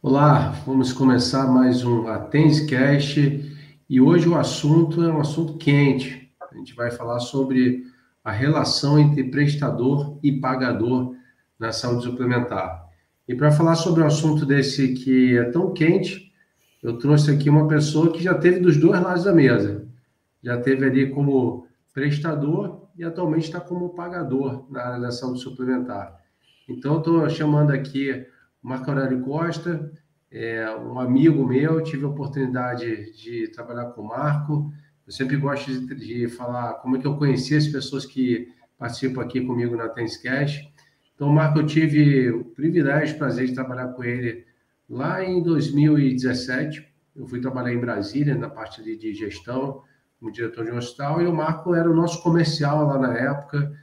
Olá, vamos começar mais um Atenscast e hoje o assunto é um assunto quente. A gente vai falar sobre a relação entre prestador e pagador na saúde suplementar. E para falar sobre um assunto desse que é tão quente, eu trouxe aqui uma pessoa que já teve dos dois lados da mesa. Já teve ali como prestador e atualmente está como pagador na área da saúde suplementar. Então, estou chamando aqui o Marco Aurélio Costa, um amigo meu, tive a oportunidade de trabalhar com o Marco. Eu sempre gosto de falar como é que eu conheci as pessoas que participam aqui comigo na Tenscast. Então, Marco, eu tive o privilégio, o prazer de trabalhar com ele lá em 2017. Eu fui trabalhar em Brasília, na parte ali de gestão, como diretor de um hospital, e o Marco era o nosso comercial lá na época,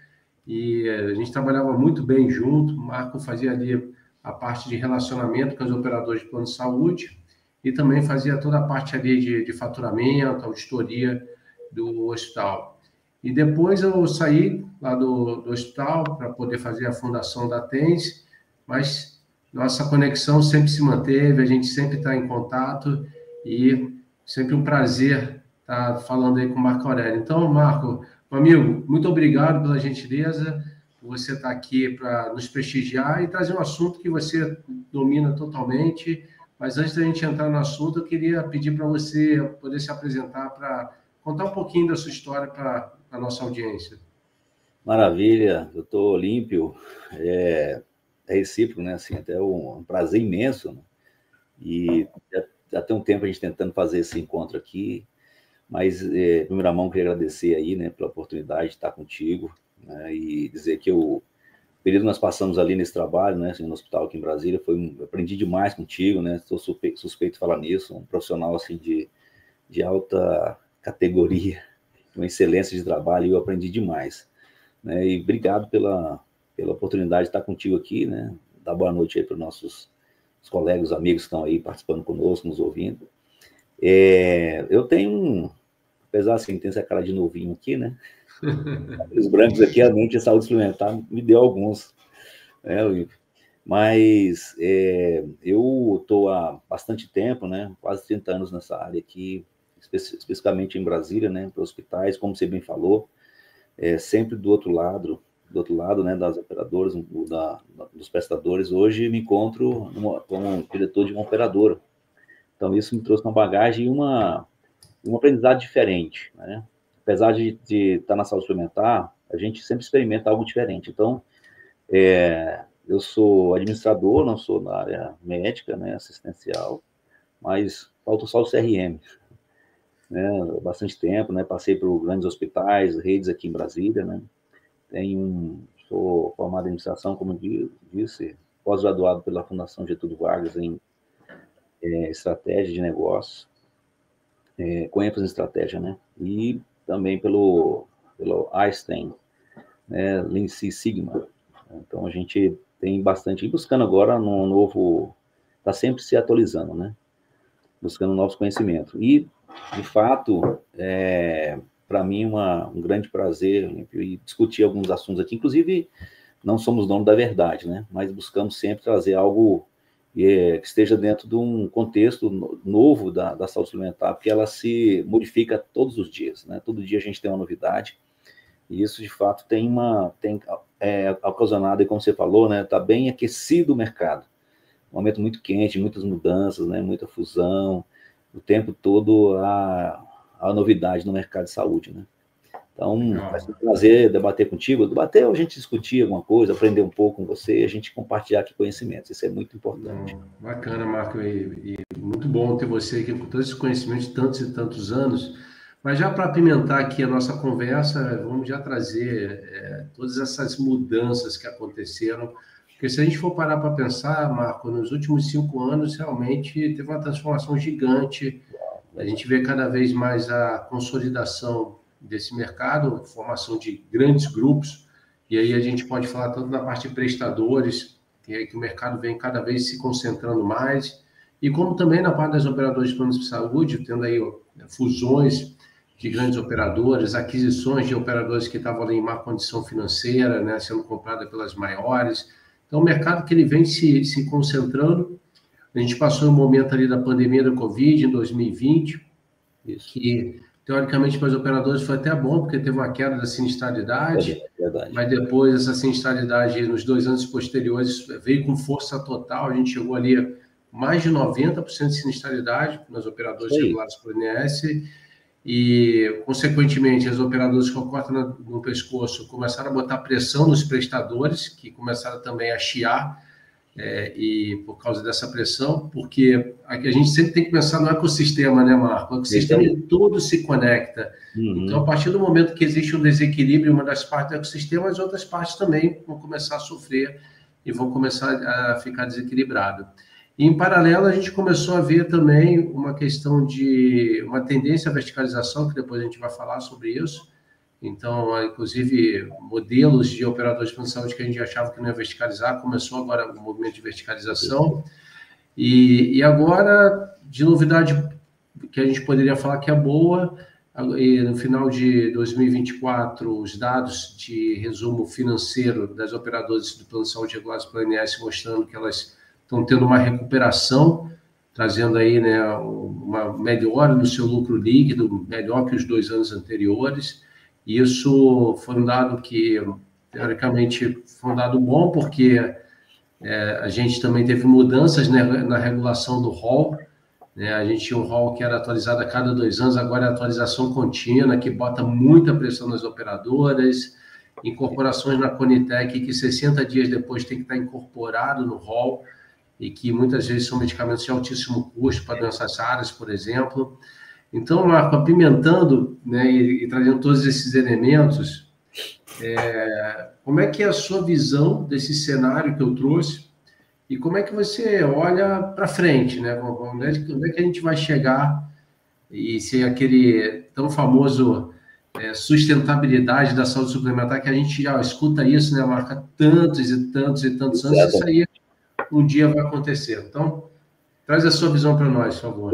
e a gente trabalhava muito bem junto. O Marco fazia ali a parte de relacionamento com os operadores de plano de saúde e também fazia toda a parte ali de faturamento, auditoria do hospital. E depois eu saí lá do hospital para poder fazer a fundação da TENS, mas nossa conexão sempre se manteve, a gente sempre está em contato e sempre um prazer estar falando aí com o Marco Aurélio. Então, Marco, meu amigo, muito obrigado pela gentileza, por você estar aqui para nos prestigiar e trazer um assunto que você domina totalmente. Mas antes da gente entrar no assunto, eu queria pedir para você poder se apresentar, para contar um pouquinho da sua história para a nossa audiência. Maravilha, doutor Olímpio, é recíproco, né? Assim, até um prazer imenso, né? E já tem um tempo a gente tentando fazer esse encontro aqui, mas, primeira mão, queria agradecer aí, né, pela oportunidade de estar contigo, né, e dizer que o período que nós passamos ali nesse trabalho, né, assim, no hospital aqui em Brasília, aprendi demais contigo, né? Estou suspeito de falar nisso, um profissional assim de alta categoria, uma excelência de trabalho, e eu aprendi demais. Né, e obrigado pela oportunidade de estar contigo aqui, né? Dar boa noite aí para os nossos colegas, amigos que estão aí participando conosco, nos ouvindo. Eu tenho, apesar assim, tem essa cara de novinho aqui, né? Os brancos aqui, a mente de saúde suplementar me deu alguns, né, Olímpio? Mas eu estou há bastante tempo, né? Quase 30 anos nessa área aqui, especificamente em Brasília, né? Para hospitais, como você bem falou, sempre do outro lado, né, das operadoras, dos prestadores. Hoje me encontro como diretor de uma operadora. Então, isso me trouxe uma bagagem e um aprendizado diferente, né? Apesar de estar na saúde suplementar, a gente sempre experimenta algo diferente. Então, eu sou administrador, não sou da área médica, né, assistencial, mas falta só o CRM, né? Bastante tempo, né? Passei por grandes hospitais, redes aqui em Brasília, né? Sou formado em administração, como eu disse, pós-graduado pela Fundação Getúlio Vargas em estratégia de negócio, com ênfase em estratégia, né? E também pelo Einstein, né? Lean Six Sigma. Então a gente tem bastante, e buscando agora no novo, está sempre se atualizando, né? Buscando novos conhecimentos. E, de fato, para mim um grande prazer e discutir alguns assuntos aqui. Inclusive, não somos donos da verdade, né? Mas buscamos sempre trazer algo que esteja dentro de um contexto novo da saúde suplementar, porque ela se modifica todos os dias, né? Todo dia a gente tem uma novidade, e isso, de fato, tem ocasionado, e como você falou, né? Está bem aquecido o mercado. Um momento muito quente, muitas mudanças, né? Muita fusão, o tempo todo a novidade no mercado de saúde, né? Então, vai ser um prazer debater contigo, debater ou a gente discutir alguma coisa, aprender um pouco com você, a gente compartilhar aqui conhecimentos, isso é muito importante. Bacana, Marco, e muito bom ter você aqui com todo esse conhecimento de tantos e tantos anos. Mas já para apimentar aqui a nossa conversa, vamos já trazer todas essas mudanças que aconteceram, porque se a gente for parar para pensar, Marco, nos últimos 5 anos realmente teve uma transformação gigante. A gente vê cada vez mais a consolidação desse mercado, formação de grandes grupos, e aí a gente pode falar tanto na parte de prestadores, que o mercado vem cada vez se concentrando mais, e como também na parte das operadoras de planos de saúde, tendo aí fusões de grandes operadores, aquisições de operadores que estavam ali em má condição financeira, né, sendo comprada pelas maiores. Então, o mercado que ele vem se concentrando, A gente passou um momento ali da pandemia da Covid em 2020, Isso. que teoricamente para os operadores foi até bom, porque teve uma queda da sinistralidade, Verdade. mas depois essa sinistralidade nos 2 anos posteriores veio com força total, a gente chegou ali mais de 90% de sinistralidade nos operadores regulados por INSS, e, consequentemente, as operadoras com a corda no pescoço começaram a botar pressão nos prestadores, que começaram também a chiar, e por causa dessa pressão, porque a gente sempre tem que pensar no ecossistema, né, Marco? O ecossistema todo se conecta. Então, a partir do momento que existe um desequilíbrio em uma das partes do ecossistema, as outras partes também vão começar a sofrer e vão começar a ficar desequilibrado. E, em paralelo, a gente começou a ver também uma questão de uma tendência à verticalização, que depois a gente vai falar sobre isso. Então, inclusive, modelos de operadores de plano de saúde que a gente achava que não ia verticalizar, começou agora o movimento de verticalização. E agora, de novidade que a gente poderia falar que é boa, no final de 2024, os dados de resumo financeiro das operadoras do plano de saúde reguladas pela ANS mostrando que elas estão tendo uma recuperação, trazendo aí, né, uma melhora no seu lucro líquido, melhor que os 2 anos anteriores. Isso foi um dado que, teoricamente, foi um dado bom, porque a gente também teve mudanças, né, na regulação do rol, né? A gente tinha um rol que era atualizado a cada 2 anos, agora é atualização contínua, que bota muita pressão nas operadoras, incorporações na Conitec, que 60 dias depois tem que estar incorporado no rol, e que muitas vezes são medicamentos de altíssimo custo para doenças raras, por exemplo. Então, Marco, apimentando, né, e trazendo todos esses elementos, como é que é a sua visão desse cenário que eu trouxe e como é que você olha para frente, né? Onde é que a gente vai chegar e se aquele tão famoso sustentabilidade da saúde suplementar, que a gente já escuta isso, né, Marco, há tantos e tantos e tantos anos, isso aí um dia vai acontecer. Então, traz a sua visão para nós, por favor.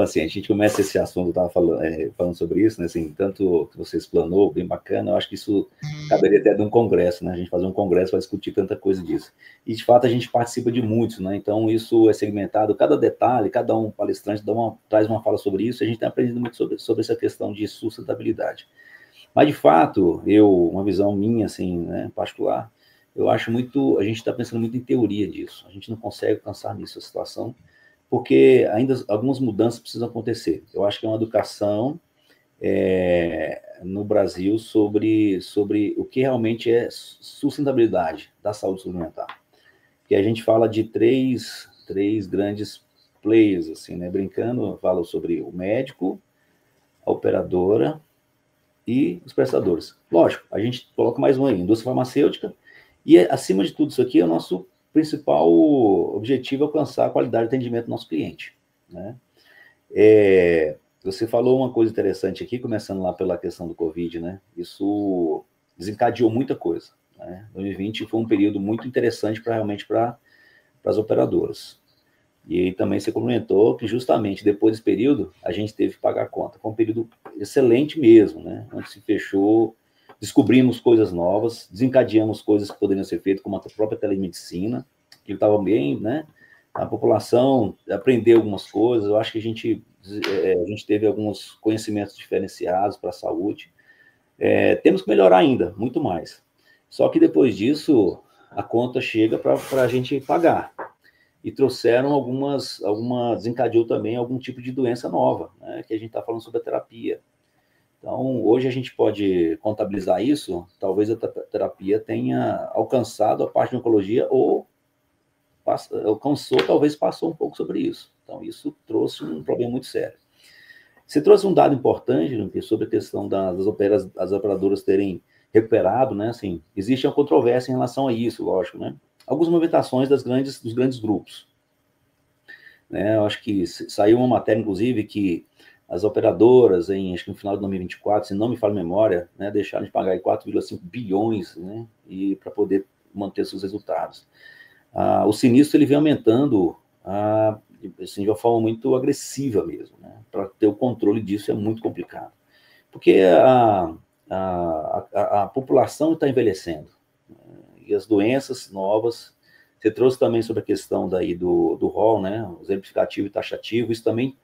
Assim, a gente começa esse assunto, eu estava falando sobre isso, né, assim, tanto que você explanou, bem bacana, eu acho que isso caberia até de um congresso, né, a gente fazer um congresso para discutir tanta coisa disso. E, de fato, a gente participa de muitos, né, então isso é segmentado, cada detalhe, cada um palestrante traz uma fala sobre isso, a gente tem aprendido muito sobre essa questão de sustentabilidade. Mas, de fato, uma visão minha, assim, né, particular, eu acho muito, a gente está pensando muito em teoria disso, a gente não consegue alcançar nisso a situação, porque ainda algumas mudanças precisam acontecer. Eu acho que é uma educação no Brasil sobre o que realmente é sustentabilidade da saúde suplementar. Que a gente fala de três grandes players, assim, né? Brincando, eu falo sobre o médico, a operadora e os prestadores. Lógico, a gente coloca mais um aí, indústria farmacêutica, e acima de tudo isso aqui é o nosso principal objetivo, alcançar a qualidade de atendimento do nosso cliente, né? Você falou uma coisa interessante aqui, começando lá pela questão do Covid, né? Isso desencadeou muita coisa, né? 2020 foi um período muito interessante realmente para as operadoras. E aí também você comentou que justamente depois desse período a gente teve que pagar a conta. Foi um período excelente mesmo, né? Onde se fechou, descobrimos coisas novas, desencadeamos coisas que poderiam ser feitas, como a própria telemedicina, que estava bem, né? A população aprendeu algumas coisas, eu acho que a gente teve alguns conhecimentos diferenciados para a saúde. Temos que melhorar ainda, muito mais. Só que depois disso, a conta chega para a gente pagar. E trouxeram desencadeou também algum tipo de doença nova, né? Que a gente está falando sobre a terapia. Então, hoje a gente pode contabilizar isso, talvez a terapia tenha alcançado a parte de oncologia ou alcançou, talvez passou um pouco sobre isso. Então, isso trouxe um problema muito sério. Você trouxe um dado importante, sobre a questão das operadoras terem recuperado, né? Assim, existe uma controvérsia em relação a isso, lógico, né? Algumas movimentações dos grandes grupos, né? Eu acho que saiu uma matéria, inclusive, que as operadoras, acho que no final de 2024, se não me falha a memória, né, deixaram de pagar 4,5 bilhões, né, para poder manter seus resultados. O sinistro ele vem aumentando assim, de uma forma muito agressiva mesmo, né? Para ter o controle disso é muito complicado. Porque a população está envelhecendo, né, e as doenças novas Você trouxe também sobre a questão daí do rol, né? O exemplificativo e taxativo, isso também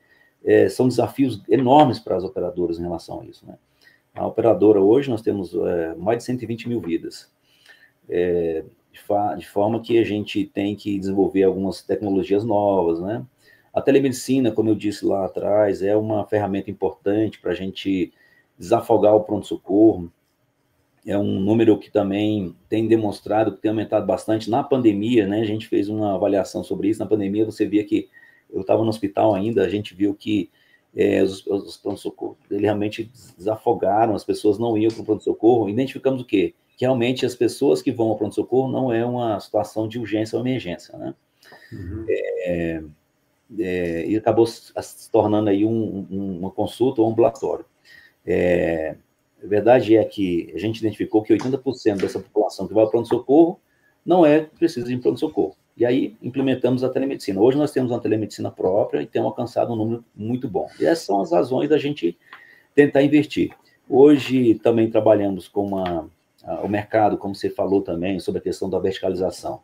são desafios enormes para as operadoras em relação a isso, né? A operadora hoje, nós temos mais de 120 mil vidas, de forma que a gente tem que desenvolver algumas tecnologias novas, né? A telemedicina, como eu disse lá atrás, é uma ferramenta importante para a gente desafogar o pronto-socorro. É um número que também tem demonstrado que tem aumentado bastante. Na pandemia, né, a gente fez uma avaliação sobre isso. Na pandemia, você via que, eu estava no hospital ainda, a gente viu que os pronto-socorro, eles realmente desafogaram, as pessoas não iam para o pronto-socorro. Identificamos o quê? Que realmente as pessoas que vão ao pronto-socorro não é uma situação de urgência ou emergência, né? Uhum. E acabou se tornando aí uma consulta ou um ambulatório. A verdade é que a gente identificou que 80% dessa população que vai ao pronto-socorro não precisa de pronto-socorro. E aí implementamos a telemedicina. Hoje nós temos uma telemedicina própria e temos alcançado um número muito bom. E essas são as razões da gente tentar investir. Hoje também trabalhamos com o mercado, como você falou também, sobre a questão da verticalização.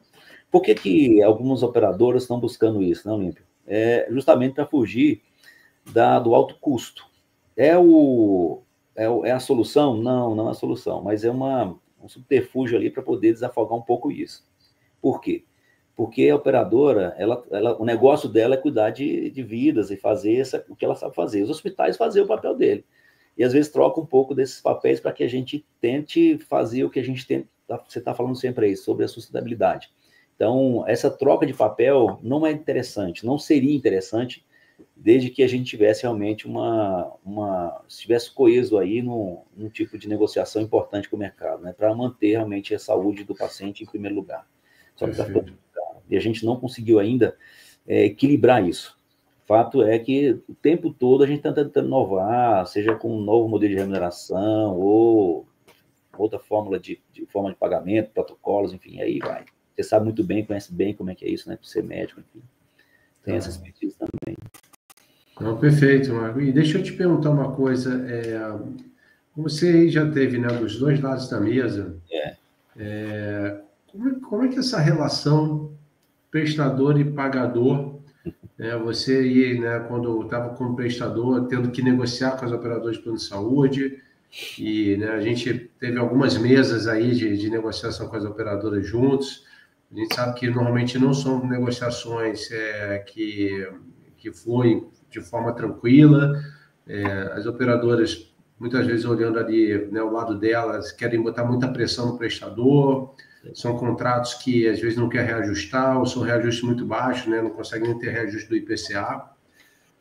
Por que algumas operadoras estão buscando isso, né, Olímpio? Justamente para fugir do alto custo. É a solução? Não, não é a solução, mas é um subterfúgio ali para poder desafogar um pouco isso. Por quê? Porque a operadora, o negócio dela é cuidar de vidas e fazer o que ela sabe fazer. Os hospitais fazem o papel dele. E às vezes troca um pouco desses papéis para que a gente tente fazer o que a gente tenta. Você está falando sempre aí sobre a sustentabilidade. Então, essa troca de papel não é interessante, não seria interessante, desde que a gente tivesse realmente estivesse coeso aí num tipo de negociação importante com o mercado, né, para manter realmente a saúde do paciente em primeiro lugar. Só que está ficando complicado. E a gente não conseguiu ainda equilibrar isso. O fato é que o tempo todo a gente está tentando inovar, seja com um novo modelo de remuneração ou outra forma de pagamento, protocolos, enfim, aí vai. Você sabe muito bem, conhece bem como é que é isso, né, por ser médico, enfim. Tem essa expertise também. Não, perfeito, Marco. E deixa eu te perguntar uma coisa. Você aí já teve, né, dos dois lados da mesa. Como é que é essa relação prestador e pagador? Você aí, né, quando estava como prestador, tendo que negociar com as operadoras de plano de saúde, e né, a gente teve algumas mesas aí de negociação com as operadoras juntos. A gente sabe que normalmente não são negociações que fluem de forma tranquila. As operadoras, muitas vezes olhando ali, né, o lado delas, querem botar muita pressão no prestador. São contratos que às vezes não quer reajustar, ou são reajustes muito baixos, né, não conseguem nem ter reajuste do IPCA.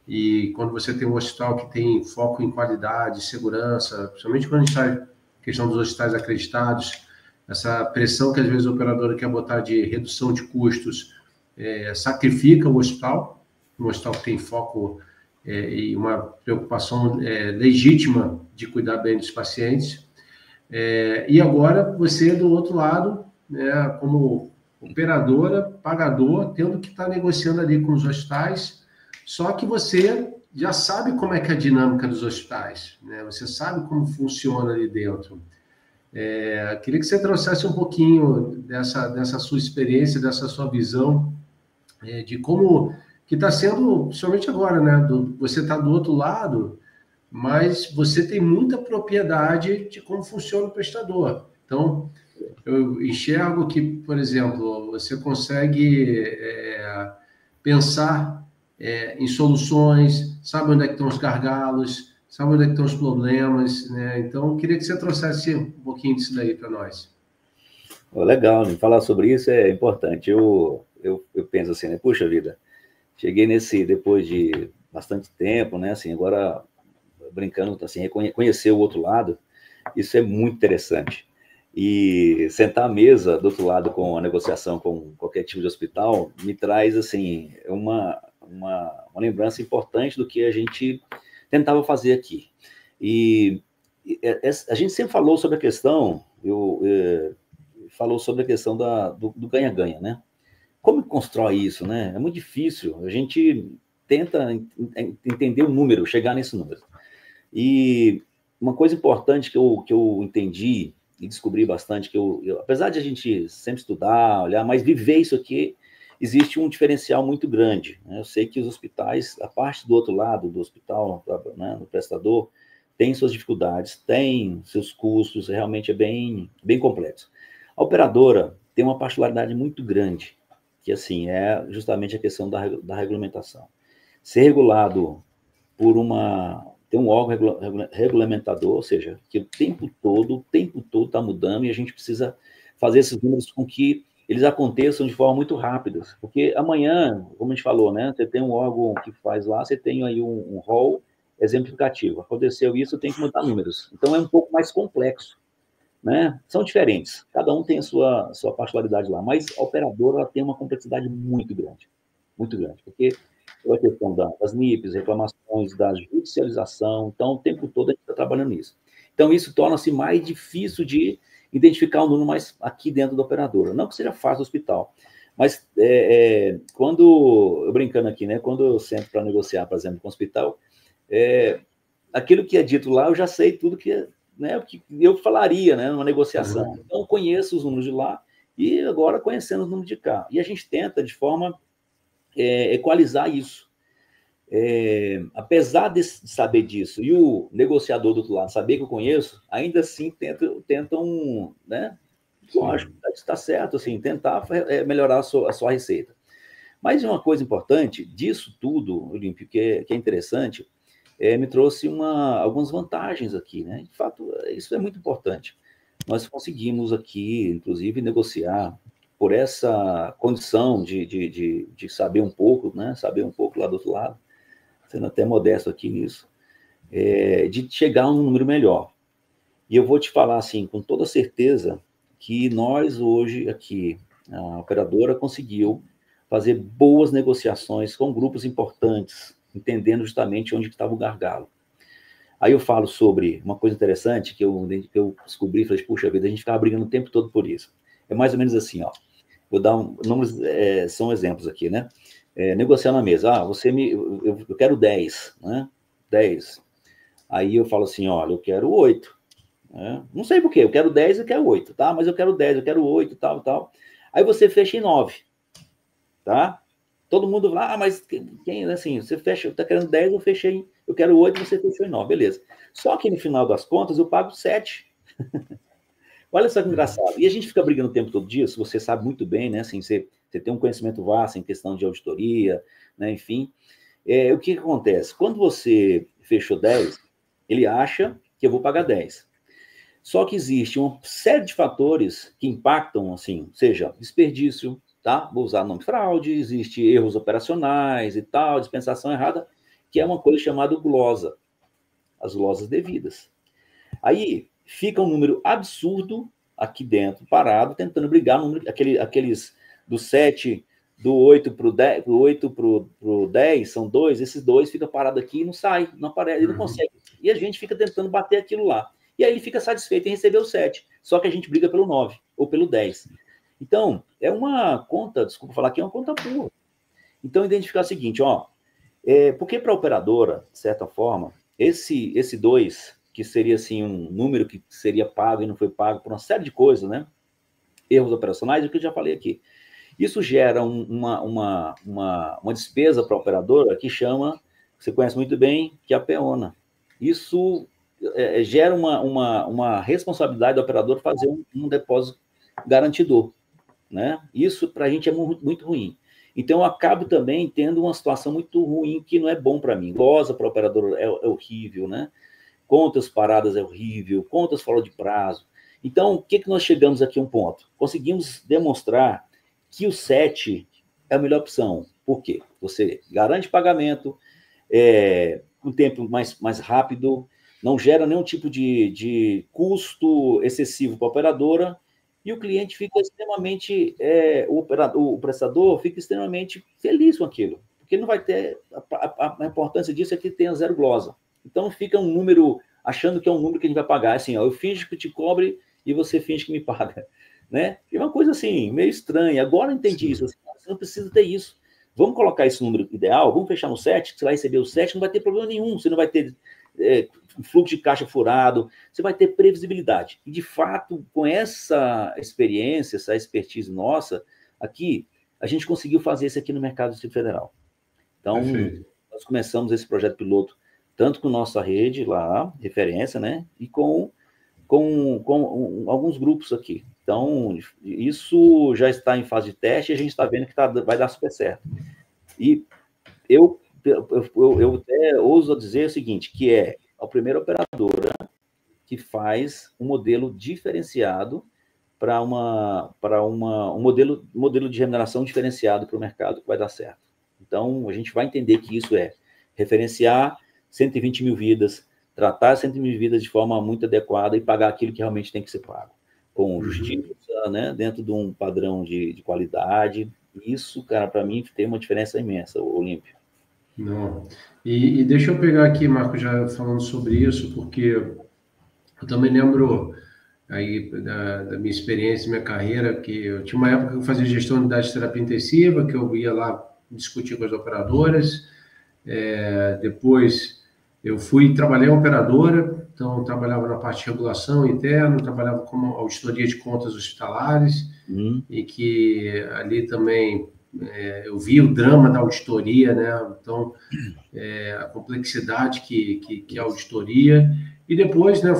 E quando você tem um hospital que tem foco em qualidade, segurança, principalmente quando a gente está questão dos hospitais acreditados, essa pressão que às vezes o operador quer botar de redução de custos sacrifica o hospital, um hospital que tem foco e uma preocupação legítima de cuidar bem dos pacientes. E agora você, do outro lado, né, como operadora, pagador, tendo que estar negociando ali com os hospitais, só que você já sabe como é que é a dinâmica dos hospitais, né? Você sabe como funciona ali dentro. Queria que você trouxesse um pouquinho dessa sua experiência, dessa sua visão, de como que está sendo, principalmente agora, né? Você está do outro lado, mas você tem muita propriedade de como funciona o prestador. Então, eu enxergo que, por exemplo, você consegue pensar em soluções, sabe onde é que estão os gargalos, sabe onde é que estão os problemas, né? Então, eu queria que você trouxesse um pouquinho disso daí para nós. Legal, né? Falar sobre isso é importante. Eu penso assim, né? Puxa vida, cheguei depois de bastante tempo, né? Assim, agora, brincando, assim, conhecer o outro lado, isso é muito interessante. E sentar à mesa do outro lado com a negociação com qualquer tipo de hospital me traz, assim, uma lembrança importante do que a gente tentava fazer aqui. E a gente sempre falou sobre a questão, falou sobre a questão do ganha-ganha, né? Como constrói isso, né? É muito difícil. A gente tenta entender o número, chegar nesse número. E uma coisa importante que eu entendi, e descobri bastante que apesar de a gente sempre estudar, olhar, mas viver isso aqui, existe um diferencial muito grande, né? Eu sei que os hospitais, a parte do outro lado do hospital, né, do prestador, tem suas dificuldades, tem seus custos, realmente é bem, bem complexo. A operadora tem uma particularidade muito grande, que assim, é justamente a questão da regulamentação. Ser regulado por tem um órgão regulamentador, ou seja, que o tempo todo está mudando e a gente precisa fazer esses números com que eles aconteçam de forma muito rápida, porque amanhã, como a gente falou, né, você tem um órgão que faz lá, você tem aí um rol exemplificativo. Aconteceu isso, tem que mudar números. Então, é um pouco mais complexo, né? São diferentes, cada um tem a sua particularidade lá, mas a operadora ela tem uma complexidade muito grande, porque a questão das NIPs, reclamações, da judicialização, então, o tempo todo a gente está trabalhando nisso. Então, isso torna-se mais difícil de identificar o número mais aqui dentro da operadora. Não que seja fácil no hospital, mas quando, eu brincando aqui, né, quando eu sento para negociar, por exemplo, com o hospital, aquilo que é dito lá, eu já sei tudo que, né, que eu falaria, né, numa negociação. Uhum. Então, eu conheço os números de lá e agora conhecendo os números de cá. E a gente tenta, de forma equalizar isso. Apesar de saber disso e o negociador do outro lado saber que eu conheço, ainda assim tentam, né? Lógico, está certo, assim, tentar melhorar a sua receita. Mas uma coisa importante disso tudo, Olímpio, que é interessante, me trouxe algumas vantagens aqui, né? De fato, isso é muito importante. Nós conseguimos aqui, inclusive, negociar por essa condição de saber um pouco, né? Saber um pouco lá do outro lado, sendo até modesto aqui nisso, de chegar a um número melhor. E eu vou te falar, assim, com toda certeza, que nós hoje aqui, a operadora conseguiu fazer boas negociações com grupos importantes, entendendo justamente onde estava o gargalo. Aí eu falo sobre uma coisa interessante que eu descobri, falei, puxa vida, a gente ficava brigando o tempo todo por isso. É mais ou menos assim, ó. Vou dar números, são exemplos aqui, né? Negociar na mesa, eu quero 10, né? 10. Aí eu falo assim, olha, eu quero 8. Né? Não sei por quê, eu quero 10 e eu quero 8, tá? Mas eu quero 10, eu quero 8, tal. Aí você fecha em 9, tá? Todo mundo lá, mas quem, assim, você fecha, tá querendo 10, eu quero 8, você fechou em 9, beleza. Só que no final das contas eu pago 7. Olha só que engraçado. E a gente fica brigando o tempo todo disso, você sabe muito bem, né? Assim, você tem um conhecimento vasto em questão de auditoria, né? Enfim. O que acontece? Quando você fechou 10, ele acha que eu vou pagar 10. Só que existe uma série de fatores que impactam, assim, seja desperdício, tá? Vou usar o nome fraude, existe erros operacionais e tal, dispensação errada, que é uma coisa chamada glosa, as glosas devidas. Aí fica um número absurdo aqui dentro, parado, tentando brigar, aqueles do 7, do 8 para o 10, do 8 para o 10, são 2, esses 2 ficam parados aqui e não sai, não aparece, ele não consegue. E a gente fica tentando bater aquilo lá. E aí ele fica satisfeito em receber o 7, só que a gente briga pelo 9 ou pelo 10. Então, é uma conta, desculpa falar aqui, é uma conta pura. Então, identificar o seguinte, ó, porque para a operadora, de certa forma, esse 2, que seria assim um número que seria pago e não foi pago por uma série de coisas, né? Erros operacionais, o que eu já falei aqui. Isso gera uma despesa para a operadora que chama, você conhece muito bem, que é a PEONA. Isso gera uma responsabilidade do operador fazer um depósito garantidor, né? Isso para a gente é muito ruim. Então, eu acabo também tendo uma situação muito ruim que não é bom para mim. Glosa para o operador é horrível, né? Contas paradas é horrível, contas fora de prazo. Então, o que nós chegamos aqui a um ponto? Conseguimos demonstrar que o 7 é a melhor opção. Por quê? Você garante pagamento, um tempo mais rápido, não gera nenhum tipo de custo excessivo para a operadora, e o cliente fica extremamente, o prestador fica extremamente feliz com aquilo, porque não vai ter, a importância disso é que tenha zero glosa. Então, fica um número, achando que é um número que a gente vai pagar, assim, ó, eu finjo que te cobre e você finge que me paga, né? É uma coisa, assim, meio estranha. Agora eu entendi isso, assim, você não precisa ter isso. Vamos colocar esse número ideal, vamos fechar no 7, que você vai receber o 7, não vai ter problema nenhum, você não vai ter fluxo de caixa furado, você vai ter previsibilidade. E, de fato, com essa experiência, essa expertise nossa, aqui, a gente conseguiu fazer isso aqui no mercado do Distrito Federal. Então, Perfeito. nós começamos esse projeto piloto tanto com nossa rede lá, referência, né, e com alguns grupos aqui. Então, isso já está em fase de teste e a gente está vendo que vai dar super certo. E eu até ouso dizer o seguinte, que é a primeira operadora que faz um modelo diferenciado para um modelo de remuneração diferenciado para o mercado que vai dar certo. Então, a gente vai entender que isso é referenciar 120 mil vidas, tratar 120 mil vidas de forma muito adequada e pagar aquilo que realmente tem que ser pago, com justiça, né, dentro de um padrão de qualidade. Isso, cara, para mim tem uma diferença imensa, Olímpio. Não. E deixa eu pegar aqui, Marco, já falando sobre isso, porque eu também lembro aí da minha experiência, minha carreira, que eu tinha uma época que eu fazia gestão de unidade de terapia intensiva, que eu ia lá discutir com as operadoras. Depois eu trabalhei em operadora, então trabalhava na parte de regulação interna, trabalhava como auditoria de contas hospitalares, e que ali também eu vi o drama da auditoria, né? Então, a complexidade que é a auditoria. E depois, né,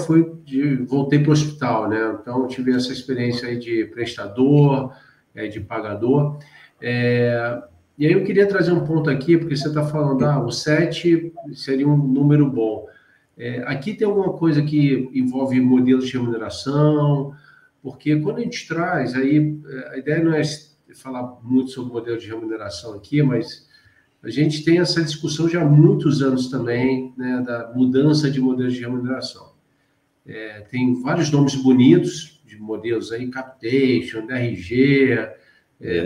voltei para o hospital, né? Então, tive essa experiência aí de prestador, de pagador. E aí eu queria trazer um ponto aqui, porque você está falando, o 7 seria um número bom. Aqui tem alguma coisa que envolve modelos de remuneração, porque quando a gente traz, aí a ideia não é falar muito sobre modelo de remuneração aqui, mas a gente tem essa discussão já há muitos anos também, né, da mudança de modelos de remuneração. Tem vários nomes bonitos de modelos aí, Capitation, DRG,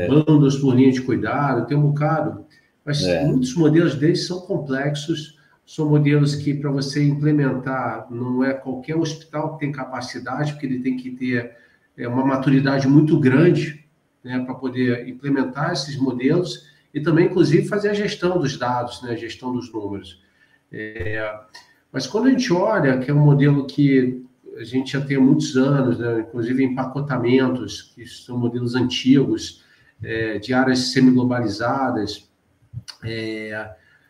bandos por linha de cuidado, tem um bocado, mas muitos modelos deles são complexos, são modelos que para você implementar, não é qualquer hospital que tem capacidade, porque ele tem que ter uma maturidade muito grande, né, para poder implementar esses modelos e também, inclusive, fazer a gestão dos dados, né, a gestão dos números. Mas quando a gente olha, que é um modelo que a gente já tem há muitos anos, né, inclusive empacotamentos, que são modelos antigos, de áreas semi-globalizadas,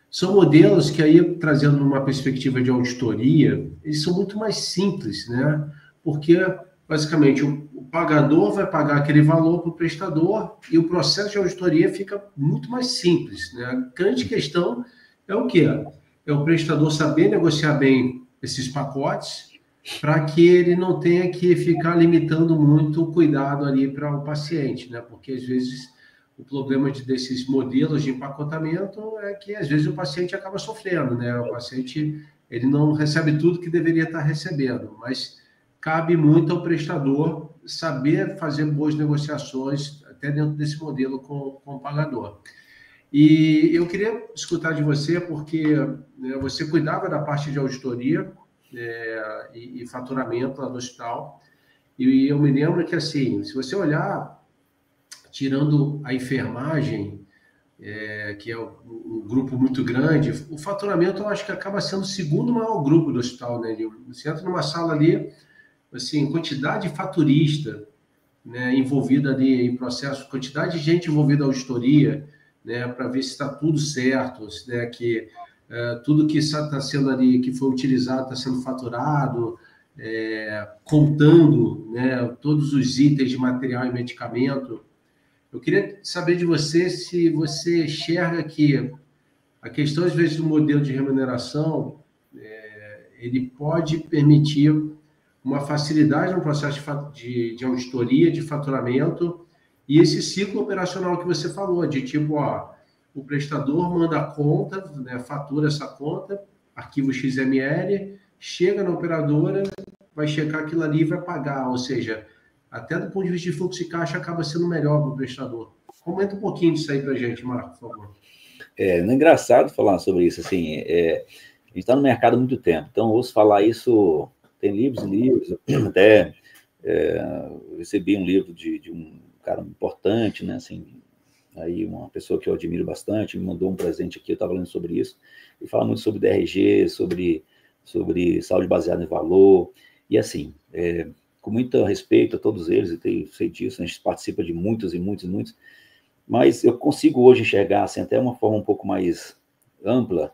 são modelos que aí, trazendo uma perspectiva de auditoria, eles são muito mais simples, né? Porque, basicamente, o pagador vai pagar aquele valor para o prestador e o processo de auditoria fica muito mais simples, né? A grande questão é o quê? É o prestador saber negociar bem esses pacotes para que ele não tenha que ficar limitando muito o cuidado ali para o paciente, né? Porque, às vezes, o problema desses modelos de empacotamento é que, às vezes, o paciente acaba sofrendo, né? O paciente, ele não recebe tudo que deveria estar recebendo, mas cabe muito ao prestador saber fazer boas negociações até dentro desse modelo com o pagador. E eu queria escutar de você, porque, né, você cuidava da parte de auditoria e faturamento lá do hospital, e eu me lembro que, assim, se você olhar, tirando a enfermagem, que é um grupo muito grande, o faturamento eu acho que acaba sendo o segundo maior grupo do hospital, né? Você entra numa sala ali, assim, quantidade de faturista, né, envolvida ali em processo, quantidade de gente envolvida na auditoria, né, para ver se está tudo certo, né, que tudo que está sendo ali, que foi utilizado, está sendo faturado, contando, né, todos os itens de material e medicamento. Eu queria saber de você se você enxerga que a questão, às vezes, do modelo de remuneração, ele pode permitir uma facilidade no processo de auditoria, de faturamento, e esse ciclo operacional que você falou, de tipo, o prestador manda a conta, né, fatura essa conta, arquivo XML, chega na operadora, vai checar aquilo ali e vai pagar, ou seja, até do ponto de vista de fluxo de caixa, acaba sendo melhor para o prestador. Comenta um pouquinho disso aí para a gente, Marco, por favor. É engraçado falar sobre isso, assim, a gente está no mercado há muito tempo, então ouço falar isso, tem livros e livros, até recebi um livro de um cara importante, né, assim, aí uma pessoa que eu admiro bastante, me mandou um presente aqui, eu estava lendo sobre isso, e fala muito sobre DRG, sobre sobre saúde baseada em valor, e assim, com muito respeito a todos eles, e sei disso, a gente participa de muitos e muitos e muitos, mas eu consigo hoje enxergar, assim, até uma forma um pouco mais ampla,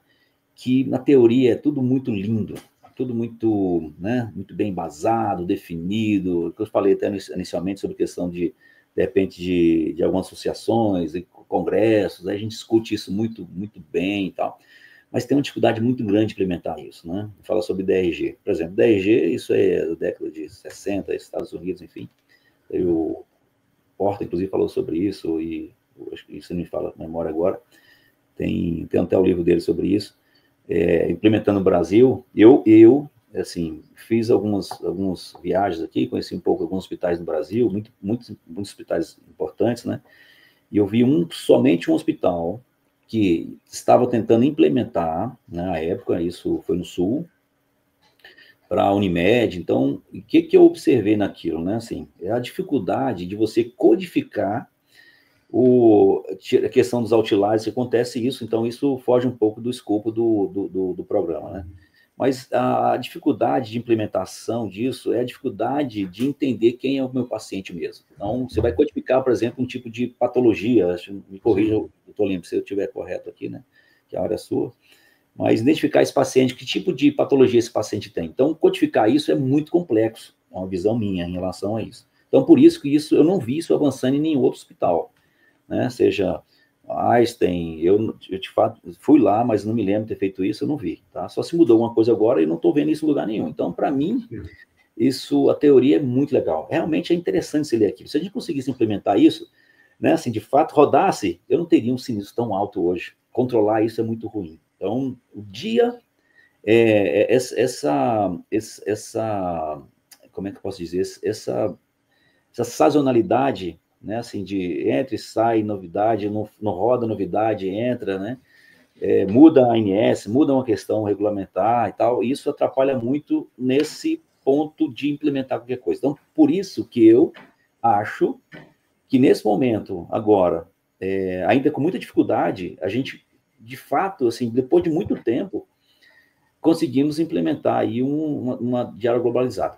que na teoria é tudo muito lindo, tudo muito, né, muito bem embasado, definido, que eu falei até inicialmente sobre a questão de repente, de algumas associações, congressos, aí a gente discute isso muito, muito bem e tal, mas tem uma dificuldade muito grande de implementar isso, né? Fala sobre DRG. Por exemplo, DRG, isso é da década de 60, Estados Unidos, enfim. O Porta, inclusive, falou sobre isso, e acho que isso me fala a memória agora. Tem até o livro dele sobre isso. Implementando no Brasil, eu assim, fiz algumas viagens aqui, conheci um pouco alguns hospitais no Brasil, muitos hospitais importantes, né? E eu vi somente um hospital que estava tentando implementar, né, na época, isso foi no Sul, para a Unimed. Então, o que eu observei naquilo, né? Assim, é a dificuldade de você codificar a questão dos outliers, acontece isso, então isso foge um pouco do escopo do programa, né? Mas a dificuldade de implementação disso é a dificuldade de entender quem é o meu paciente mesmo. Então, você vai codificar, por exemplo, um tipo de patologia, me corrija, doutor Limpo, se eu estiver correto aqui, né? Que a área é sua. Mas identificar esse paciente, que tipo de patologia esse paciente tem. Então, codificar isso é muito complexo, é uma visão minha em relação a isso. Então, por isso que eu não vi isso avançando em nenhum outro hospital, né? Seja Einstein, eu de fato fui lá, mas não me lembro de ter feito isso, eu não vi, tá? Só se mudou alguma coisa agora e não estou vendo isso em lugar nenhum. Então, para mim, a teoria é muito legal. Realmente é interessante você ler aquilo. Se a gente conseguisse implementar isso, né, assim, de fato, rodasse, eu não teria um sinistro tão alto hoje. Controlar isso é muito ruim. Então, o dia, como é que eu posso dizer? Essa sazonalidade, né, assim, de entra e sai novidade, não roda novidade, entra, né, muda a ANS, muda uma questão regulamentar e tal, e isso atrapalha muito nesse ponto de implementar qualquer coisa. Então, por isso que eu acho que nesse momento, agora, ainda com muita dificuldade, a gente, de fato, assim, depois de muito tempo, conseguimos implementar aí uma diária globalizada.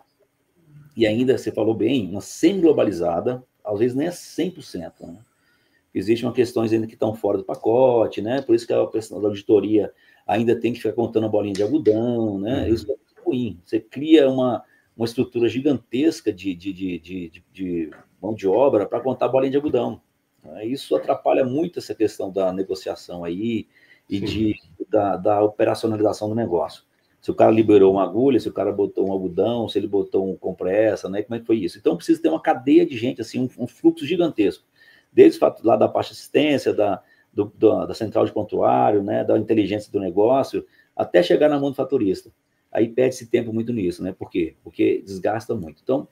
E ainda, você falou bem, uma semi-globalizada, às vezes nem é 100%, né? Existem questões ainda que estão fora do pacote, né? Por isso que a questão da auditoria ainda tem que ficar contando a bolinha de algodão, né? Isso é muito ruim. Você cria uma estrutura gigantesca de mão de obra para contar a bolinha de algodão. Né? Isso atrapalha muito essa questão da negociação aí e da operacionalização do negócio. Se o cara liberou uma agulha, se o cara botou um algodão, se ele botou um compressa, né? Como é que foi isso? Então, precisa ter uma cadeia de gente, assim, um fluxo gigantesco. Desde lá da parte de assistência, da central de prontuário, né? Da inteligência do negócio, até chegar na mão do faturista. Aí perde-se tempo muito nisso, né? Por quê? Porque desgasta muito. Então,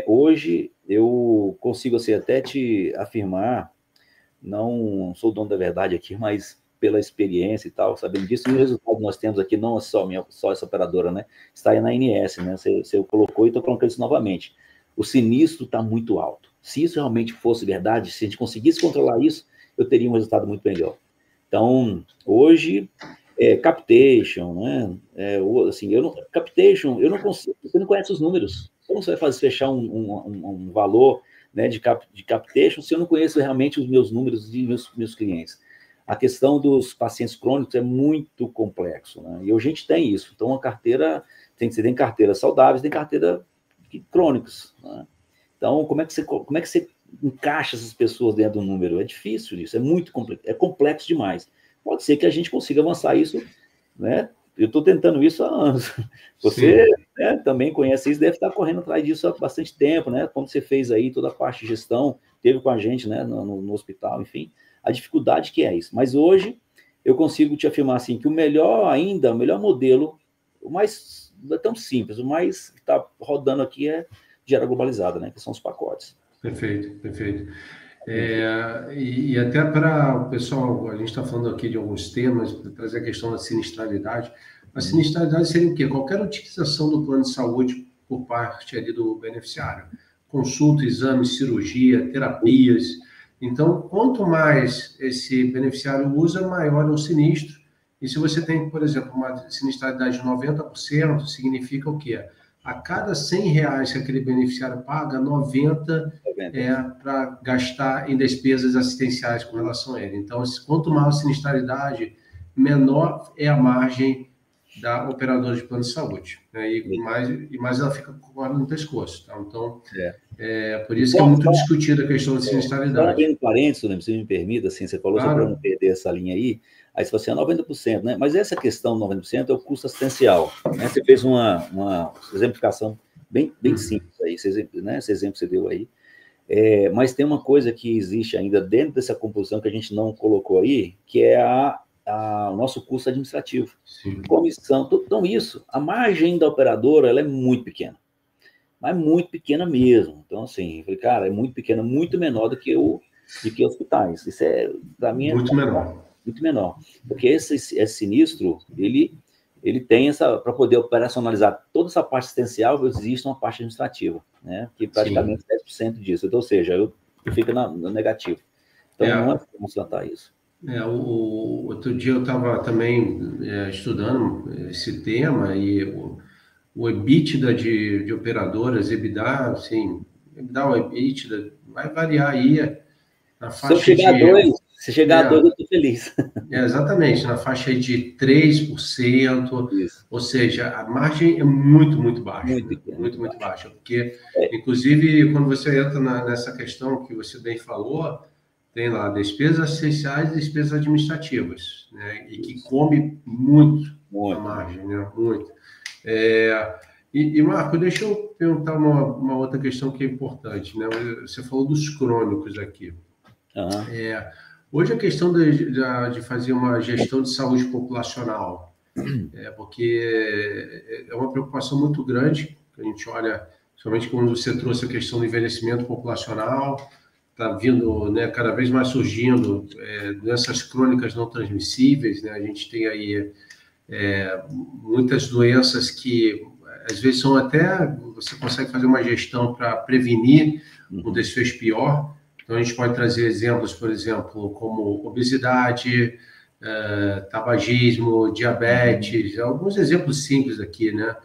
hoje, eu consigo, assim, até te afirmar, não sou o dono da verdade aqui, mas pela experiência e tal, sabendo disso, e o resultado que nós temos aqui, não é só essa operadora, né? Está aí na ANS, né? Você colocou e estou colocando isso novamente. O sinistro está muito alto. Se isso realmente fosse verdade, se a gente conseguisse controlar isso, eu teria um resultado muito melhor. Então, hoje, captation, né? Assim, captation, eu não consigo, você não conhece os números. Como você vai fechar um valor, né, de captation se eu não conheço realmente os meus números de meus clientes? A questão dos pacientes crônicos é muito complexo, né? E hoje a gente tem isso. Então, a carteira, tem carteira saudáveis, tem carteira crônicos, né? Então, como é que você encaixa essas pessoas dentro do número? É difícil isso, é muito complexo, é complexo demais. Pode ser que a gente consiga avançar isso, né? Eu estou tentando isso há anos. Você, né, também conhece isso, deve estar correndo atrás disso há bastante tempo, né? Como você fez aí toda a parte de gestão, teve com a gente, né, no hospital, enfim. A dificuldade que é isso. Mas hoje eu consigo te afirmar assim que o melhor modelo, o mais não é tão simples, o mais que está rodando aqui é diária globalizada, né? Que são os pacotes. Perfeito, perfeito. E até para o pessoal, a gente está falando aqui de alguns temas, para trazer a questão da sinistralidade. A sinistralidade seria o quê? Qualquer utilização do plano de saúde por parte ali do beneficiário. Consulta, exames, cirurgia, terapias. Então, quanto mais esse beneficiário usa, maior é o sinistro. E se você tem, por exemplo, uma sinistralidade de 90%, significa o quê? A cada R$ 100 que aquele beneficiário paga, 90 é para gastar em despesas assistenciais com relação a ele. Então, quanto maior a sinistralidade, menor é a margem da operadora de plano de saúde, né? E mais ela fica com a corda no pescoço. Tá? Então, por isso que é muito discutida a questão de sinistralidade. Só abrindo parênteses, se me permita, assim, você falou, só para não perder essa linha aí você falou assim, 90%, né? Mas essa questão do 90% é o custo assistencial, né? Você fez uma exemplificação bem simples aí, esse exemplo que você deu aí. Mas tem uma coisa que existe ainda dentro dessa composição que a gente não colocou aí, que é o nosso custo administrativo. Sim. Comissão, então isso, a margem da operadora, ela é muito pequena, mas muito pequena mesmo. Então, assim, eu falei, cara, é muito pequena, muito menor do que hospitais. Isso para mim, muito menor. Muito menor, porque esse sinistro, ele tem para poder operacionalizar toda essa parte assistencial, existe uma parte administrativa, né, que praticamente Sim. 10% disso, então, ou seja, eu fico no negativo. Então, não é como tratar isso. Outro dia eu estava também estudando esse tema e o EBITDA de operadoras, EBITDA, assim, EBITDA ou EBITDA, vai variar aí na faixa Se chegar a 2, eu estou feliz. Exatamente, na faixa aí de 3%, isso. Ou seja, a margem é muito, muito baixa. Muito baixa, porque, inclusive, quando você entra nessa questão que você bem falou, tem lá despesas essenciais e despesas administrativas, né? E que come muito a margem, né? Muito. E, Marco, deixa eu perguntar uma outra questão que é importante, né? Você falou dos crônicos aqui. Hoje a questão de fazer uma gestão de saúde populacional, porque é uma preocupação muito grande, que a gente olha, somente quando você trouxe a questão do envelhecimento populacional, está vindo, né, cada vez mais surgindo doenças crônicas não transmissíveis, né? A gente tem aí muitas doenças que às vezes são até, você consegue fazer uma gestão para prevenir um desfecho pior. Então, a gente pode trazer exemplos, por exemplo, como obesidade, tabagismo, diabetes, alguns exemplos simples aqui, né?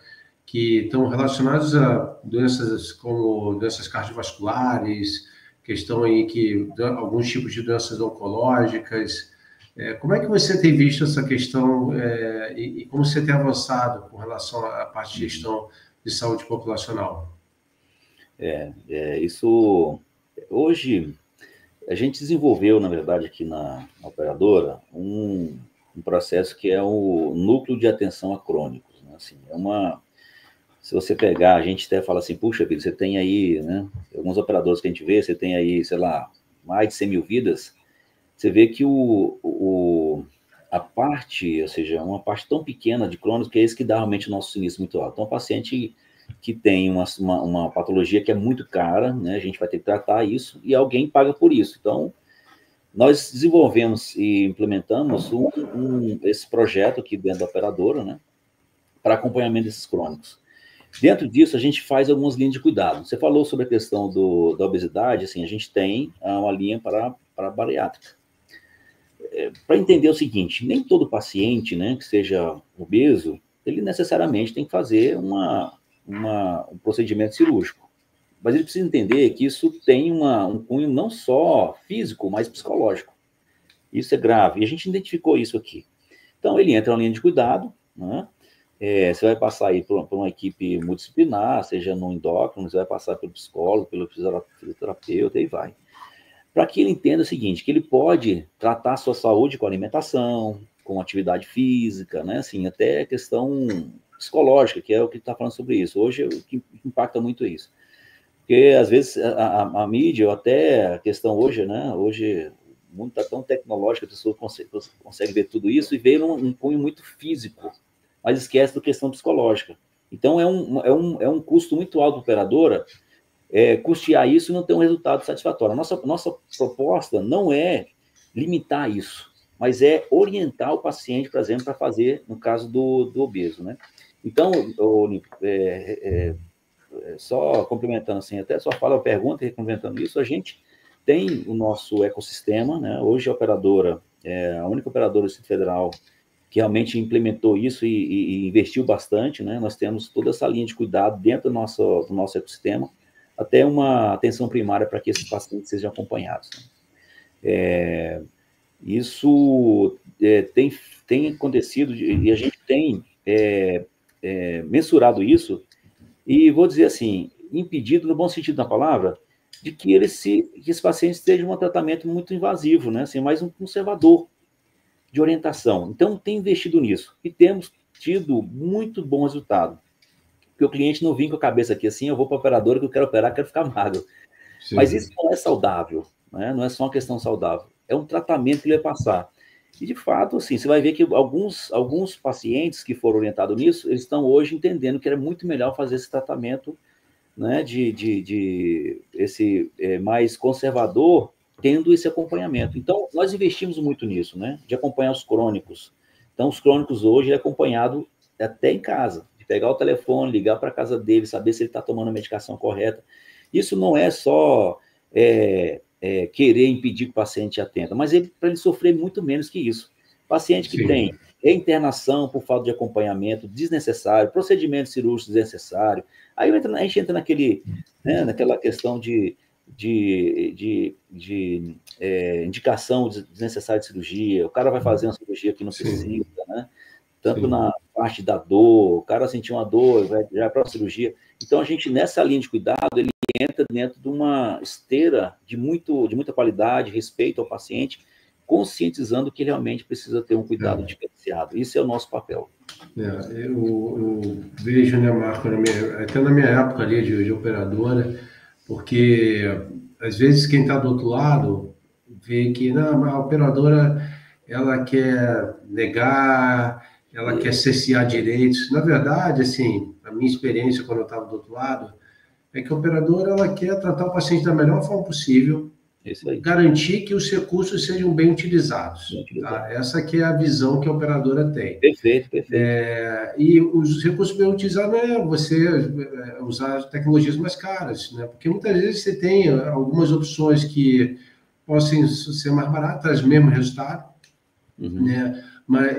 Que estão relacionados a doenças como doenças cardiovasculares, questão aí que alguns tipos de doenças oncológicas. Como é que você tem visto essa questão e como você tem avançado com relação à parte de gestão de saúde populacional? Isso... Hoje, a gente desenvolveu, na verdade, aqui na operadora, um processo que é o núcleo de atenção a crônicos, né? Assim, se você pegar, a gente até fala assim, puxa vida, você tem aí, né, alguns operadores que a gente vê, você tem aí, sei lá, mais de 100 mil vidas, você vê que a parte, ou seja, uma parte tão pequena de crônicos, que é esse que dá realmente o nosso sinistro muito alto. Então, o paciente que tem uma patologia que é muito cara, né, a gente vai ter que tratar isso e alguém paga por isso. Então, nós desenvolvemos e implementamos esse projeto aqui dentro da operadora, né, para acompanhamento desses crônicos. Dentro disso, a gente faz algumas linhas de cuidado. Você falou sobre a questão da obesidade, assim, a gente tem uma linha para bariátrica. Para entender o seguinte, nem todo paciente, né, que seja obeso, ele necessariamente tem que fazer um procedimento cirúrgico. Mas ele precisa entender que isso tem um cunho não só físico, mas psicológico. Isso é grave. E a gente identificou isso aqui. Então, ele entra na linha de cuidado, né? Você vai passar aí por uma equipe multidisciplinar, seja no endócrino, você vai passar pelo psicólogo, pelo fisioterapeuta, e vai. Para que ele entenda o seguinte, que ele pode tratar a sua saúde com alimentação, com atividade física, né? Assim, até questão psicológica, que é o que está falando sobre isso. Hoje, o que impacta muito isso. Porque, às vezes, a mídia, ou até a questão hoje, né? Hoje, o mundo está tão tecnológico, a pessoa consegue ver tudo isso e vê um cunho muito físico, mas esquece da questão psicológica. Então, é um custo muito alto para a operadora custear isso e não ter um resultado satisfatório. Nossa proposta não é limitar isso, mas é orientar o paciente, por exemplo, para fazer, no caso do obeso, né? Então, só complementando assim, até só fala a pergunta e complementando isso, a gente tem o nosso ecossistema, né? Hoje a operadora, a única operadora do Distrito Federal que realmente implementou isso e investiu bastante, né? Nós temos toda essa linha de cuidado dentro do nosso ecossistema, até uma atenção primária para que esses pacientes sejam acompanhados. Isso tem acontecido, e a gente tem mensurado isso, e vou dizer assim, impedido, no bom sentido da palavra, de que esses pacientes estejam um tratamento muito invasivo, né? Assim, mais um conservador de orientação. Então, tem investido nisso, e temos tido muito bom resultado, porque o cliente não vem com a cabeça aqui assim, eu vou para a operadora que eu quero operar, quero ficar magro. Sim. Mas isso não é saudável, né? Não é só uma questão saudável, é um tratamento que ele vai passar. E, de fato, assim, você vai ver que alguns pacientes que foram orientados nisso, eles estão hoje entendendo que era muito melhor fazer esse tratamento, né, esse mais conservador, tendo esse acompanhamento. Então, nós investimos muito nisso, né, de acompanhar os crônicos. Então, os crônicos hoje é acompanhado até em casa, de pegar o telefone, ligar para a casa dele, saber se ele está tomando a medicação correta. Isso não é só querer impedir que o paciente atenda, mas para ele sofrer muito menos que isso. Paciente que tem internação por falta de acompanhamento desnecessário, procedimento cirúrgico desnecessário, aí a gente entra naquela questão de indicação desnecessária de cirurgia, o cara vai fazer uma cirurgia que não precisa, né? Tanto na parte da dor, o cara sentiu uma dor, já é para a cirurgia. Então, a gente, nessa linha de cuidado, ele entra dentro de uma esteira de muita qualidade, respeito ao paciente, conscientizando que ele realmente precisa ter um cuidado diferenciado. Isso é o nosso papel. Eu vejo, né, Marco, até na minha época ali de operadora, porque às vezes quem está do outro lado vê que a operadora ela quer negar, ela quer cessear direitos. Na verdade, assim, a minha experiência quando eu estava do outro lado é que a operadora ela quer tratar o paciente da melhor forma possível, garantir que os recursos sejam bem utilizados. Tá? Essa que é a visão que a operadora tem. Perfeito. E os recursos bem utilizados não é você usar tecnologias mais caras, né? Porque muitas vezes você tem algumas opções que possam ser mais baratas, mesmo resultado, né?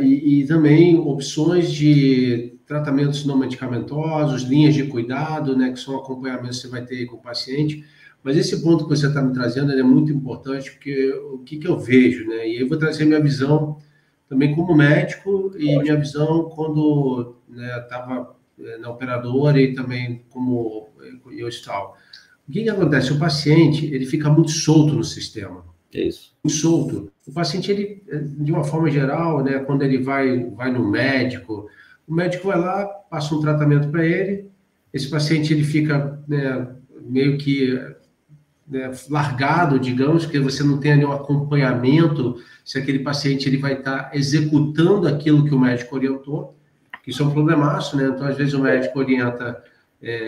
E também opções de tratamentos não medicamentosos, linhas de cuidado, né? Que são acompanhamentos que você vai ter com o paciente. Mas esse ponto que você está me trazendo é muito importante, porque o que eu vejo, né? E eu vou trazer minha visão também como médico e minha visão quando estava na operadora e também como eu estava. O que acontece? O paciente ele fica muito solto no sistema. Isso. Muito solto. O paciente, ele, de uma forma geral, né, quando ele vai no médico, o médico vai lá, passa um tratamento para ele, esse paciente ele fica meio que largado, digamos, porque você não tem ali um acompanhamento, se aquele paciente ele vai estar executando aquilo que o médico orientou, que isso é um problemaço, né? Então, às vezes, o médico orienta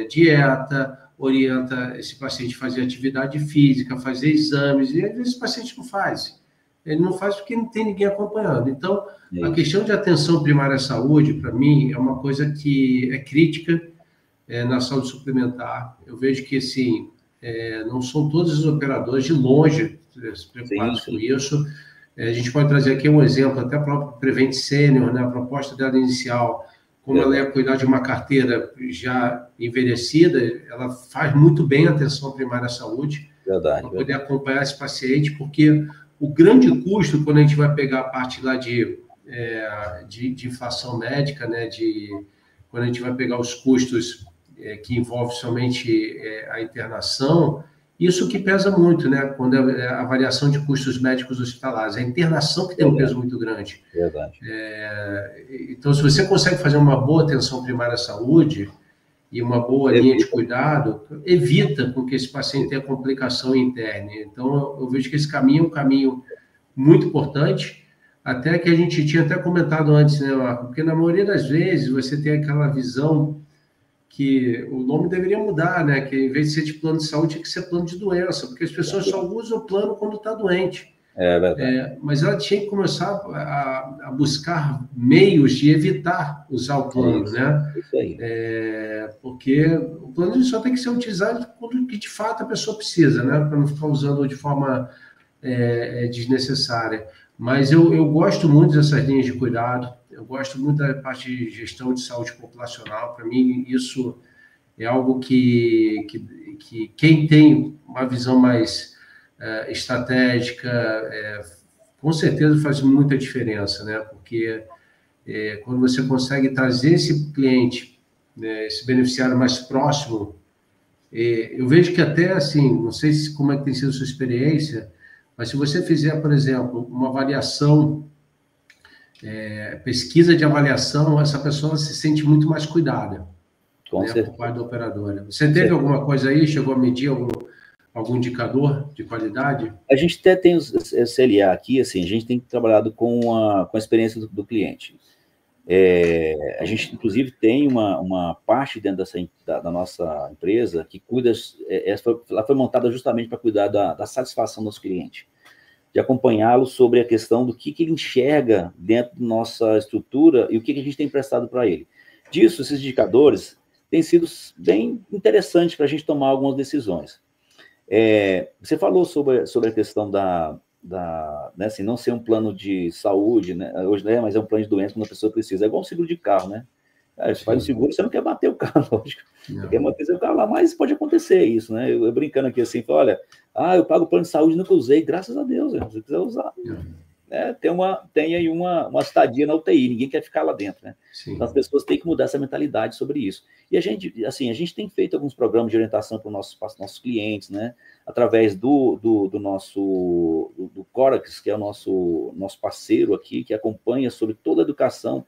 dieta, orienta esse paciente a fazer atividade física, fazer exames, e às vezes o paciente não faz. Ele não faz porque não tem ninguém acompanhando. Então, a questão de atenção primária à saúde, para mim, é uma coisa que é crítica na saúde suplementar. Eu vejo que, assim, não são todos os operadores de longe preocupados com isso. A gente pode trazer aqui um exemplo, até a própria Prevent Senior, né, a proposta dela inicial, como ela ia cuidar de uma carteira já envelhecida, ela faz muito bem a atenção primária à saúde, para poder acompanhar esse paciente, porque o grande custo, quando a gente vai pegar a parte lá de inflação médica, né, quando a gente vai pegar os custos que envolve somente a internação, isso que pesa muito, né? Quando a avaliação de custos médicos hospitalares, a internação que tem um peso muito grande. Verdade. Então, se você consegue fazer uma boa atenção primária à saúde e uma boa linha de cuidado, evita com que esse paciente tenha complicação interna. Então, eu vejo que esse caminho é um caminho muito importante, até que a gente tinha até comentado antes, né, Marco? Porque na maioria das vezes você tem aquela visão que o nome deveria mudar, né? Que em vez de ser de plano de saúde, tinha que ser plano de doença, porque as pessoas só usam o plano quando está doente. É verdade. Mas ela tinha que começar a buscar meios de evitar usar o plano, né? Isso aí. Porque o plano só tem que ser utilizado quando de fato a pessoa precisa, né? Para não ficar usando de forma desnecessária. Mas eu gosto muito dessas linhas de cuidado. eu gosto muito da parte de gestão de saúde populacional. Para mim, isso é algo que quem tem uma visão mais estratégica, com certeza faz muita diferença, né? Porque quando você consegue trazer esse cliente, né, esse beneficiário mais próximo, eu vejo que até assim, não sei como é que tem sido a sua experiência, mas se você fizer, por exemplo, uma avaliação, pesquisa de avaliação, essa pessoa se sente muito mais cuidada, né, por parte da operadora. Você teve alguma coisa aí? Chegou a medir algum indicador de qualidade? A gente até tem o CLA aqui, assim, a gente tem trabalhado com a experiência do cliente. A gente, inclusive, tem uma parte dentro da nossa empresa que cuida, ela foi montada justamente para cuidar da satisfação do nosso cliente, de acompanhá-lo sobre a questão do que ele enxerga dentro da nossa estrutura e o que a gente tem prestado para ele. Disso, esses indicadores têm sido bem interessantes para a gente tomar algumas decisões. Você falou sobre a questão né, assim, não ser um plano de saúde, né, hoje, né, mas é um plano de doença quando a pessoa precisa. É igual um seguro de carro, né? Você faz um seguro, você não quer bater o carro, lógico. Você quer manter o carro lá, mas pode acontecer isso, né? Eu brincando aqui assim, olha, eu pago o plano de saúde, nunca usei, graças a Deus, se você quiser usar. Né? Tem aí uma estadia na UTI, ninguém quer ficar lá dentro, né? Então as pessoas têm que mudar essa mentalidade sobre isso. E a gente tem feito alguns programas de orientação para os nossos clientes, né? Através do Corax, que é o nosso parceiro aqui, que acompanha sobre toda a educação